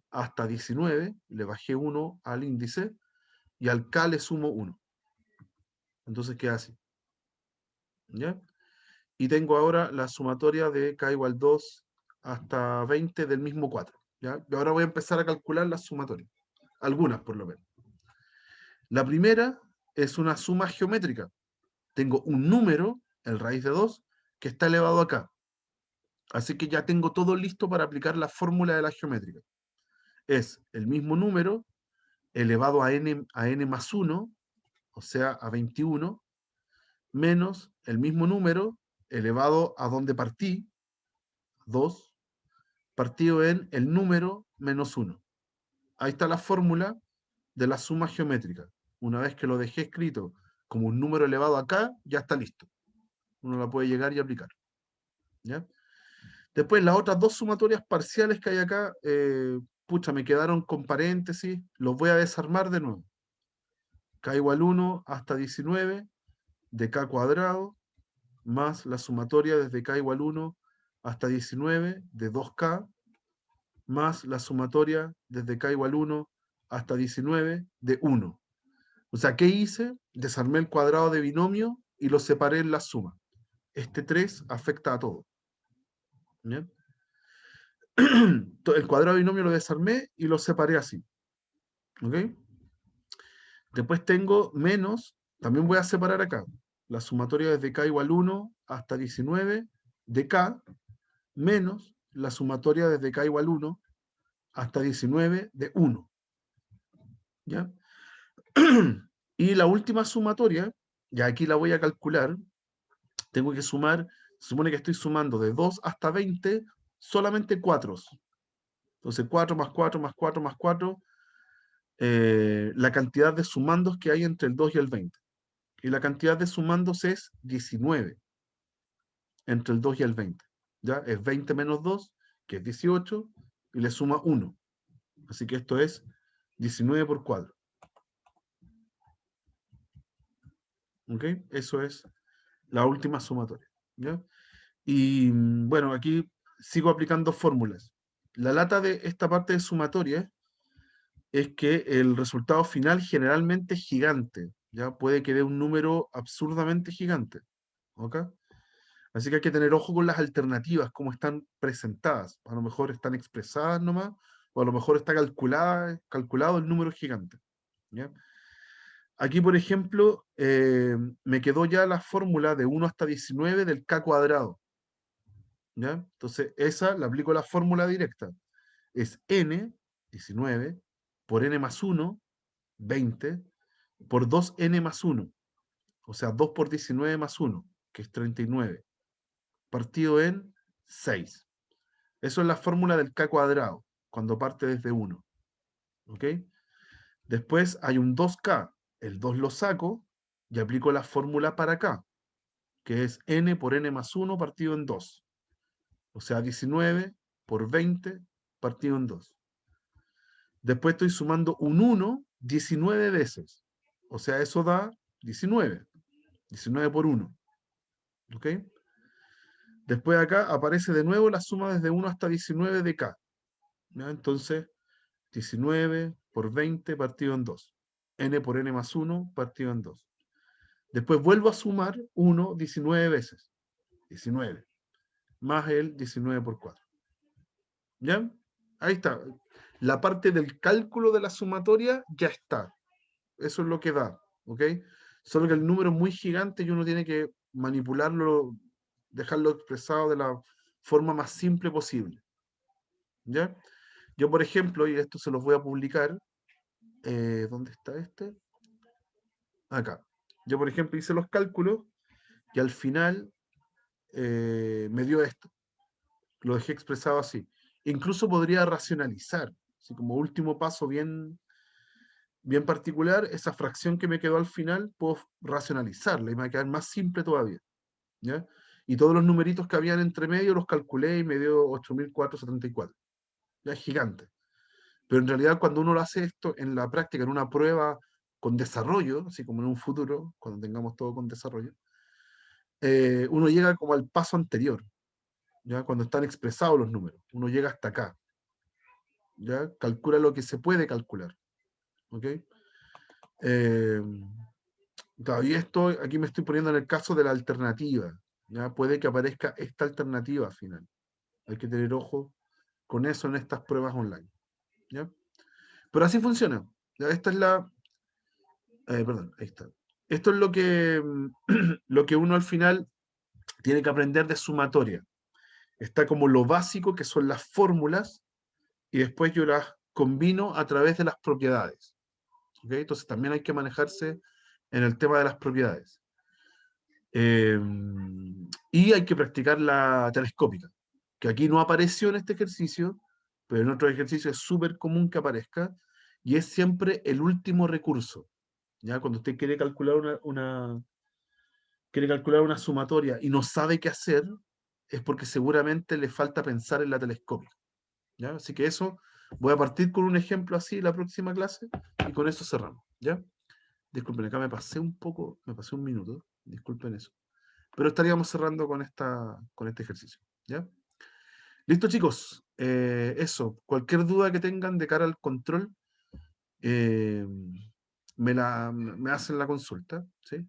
hasta 19, le bajé 1 al índice, y al k le sumo 1. Entonces queda así. ¿Ya? Y tengo ahora la sumatoria de k igual 2 hasta 20 del mismo 4. ¿Ya? Y ahora voy a empezar a calcular las sumatorias. Algunas, por lo menos. La primera es una suma geométrica. Tengo un número, el raíz de 2, que está elevado acá. Así que ya tengo todo listo para aplicar la fórmula de la geométrica. Es el mismo número elevado a n más 1, o sea, a 21, menos el mismo número elevado a donde partí, 2, partido en el número menos 1. Ahí está la fórmula de la suma geométrica. Una vez que lo dejé escrito como un número elevado acá, ya está listo. Uno la puede llegar y aplicar. ¿Ya? Después, las otras dos sumatorias parciales que hay acá, pucha, me quedaron con paréntesis, los voy a desarmar de nuevo. K igual 1 hasta 19 de k cuadrado, más la sumatoria desde k igual 1 hasta 19 de 2k, más la sumatoria desde k igual 1 hasta 19 de 1. O sea, ¿qué hice? Desarmé el cuadrado de binomio y lo separé en la suma. Este 3 afecta a todo. ¿Bien? El cuadrado de binomio lo desarmé y lo separé así. ¿Ok? Después tengo menos, también voy a separar acá, la sumatoria desde k igual 1 hasta 19 de k, menos la sumatoria desde k igual 1 hasta 19 de 1. ¿Ya? Y la última sumatoria, ya aquí la voy a calcular, tengo que sumar, se supone que estoy sumando de 2 hasta 20, solamente 4. Entonces 4 más 4 más 4 más 4, la cantidad de sumandos que hay entre el 2 y el 20. Y la cantidad de sumandos es 19 entre el 2 y el 20. ¿ya? Es 20 menos 2, que es 18, y le suma 1. Así que esto es 19 por 4. ¿Ok? Eso es la última sumatoria, ¿ya? Y bueno, aquí sigo aplicando fórmulas. La lata de esta parte de sumatoria es que el resultado final generalmente es gigante, ¿ya? Puede que dé un número absurdamente gigante, ¿ok? Así que hay que tener ojo con las alternativas, cómo están presentadas. A lo mejor están expresadas nomás, o a lo mejor está calculado el número gigante, ¿ya? Aquí, por ejemplo, me quedó ya la fórmula de 1 hasta 19 del k cuadrado, ¿ya? Entonces, esa la aplico a la fórmula directa. Es n, 19, por n más 1, 20, por 2n más 1. O sea, 2 por 19 más 1, que es 39, partido en 6. Eso es la fórmula del k cuadrado, cuando parte desde 1. ¿Ok? Después hay un 2k. El 2 lo saco y aplico la fórmula para k, que es n por n más 1 partido en 2. O sea, 19 por 20 partido en 2. Después estoy sumando un 1 19 veces. O sea, eso da 19. 19 por 1. ¿Ok? Después acá aparece de nuevo la suma desde 1 hasta 19 de k. ¿Ya? Entonces, 19 por 20 partido en 2. N por n más 1 partido en 2. Después vuelvo a sumar 1 19 veces. 19. Más el 19 por 4. ¿Ya? Ahí está. La parte del cálculo de la sumatoria ya está. Eso es lo que da. ¿Ok? Solo que el número es muy gigante y uno tiene que manipularlo, dejarlo expresado de la forma más simple posible. ¿Ya? Yo, por ejemplo, y esto se los voy a publicar, ¿dónde está este? Acá. Yo, por ejemplo, hice los cálculos y al final me dio esto. Lo dejé expresado así. Incluso podría racionalizar, así como último paso bien, bien particular, esa fracción que me quedó al final, puedo racionalizarla y me va a quedar más simple todavía. ¿Ya? Y todos los numeritos que habían entre medio los calculé y me dio 8.474. Ya es gigante. Pero en realidad cuando uno lo hace esto en la práctica, en una prueba con desarrollo, así como en un futuro, cuando tengamos todo con desarrollo, uno llega como al paso anterior, ¿ya? Cuando están expresados los números, uno llega hasta acá, ¿ya? Calcula lo que se puede calcular, ¿ok? Todavía estoy, aquí me estoy poniendo en el caso de la alternativa, ¿ya? Puede que aparezca esta alternativa al final. Hay que tener ojo con eso en estas pruebas online, ¿ya? Pero así funciona. ¿Ya? Esta es la... perdón, ahí está. Esto es lo que uno al final tiene que aprender de sumatoria. Está como lo básico, que son las fórmulas, y después yo las combino a través de las propiedades. ¿Okay? Entonces también hay que manejarse en el tema de las propiedades. Y hay que practicar la telescópica, que aquí no apareció en este ejercicio, pero en otro ejercicio es súper común que aparezca, y es siempre el último recurso. ¿Ya? Cuando usted quiere calcular quiere calcular una sumatoria y no sabe qué hacer, es porque seguramente le falta pensar en la telescópica. ¿Ya? Así que eso, voy a partir con un ejemplo así la próxima clase y con eso cerramos. ¿Ya? Disculpen, acá me pasé un poco, me pasé un minuto, disculpen eso. Pero estaríamos cerrando con este ejercicio. ¿Ya? Listo, chicos. Eso, cualquier duda que tengan de cara al control, me hacen la consulta, ¿sí?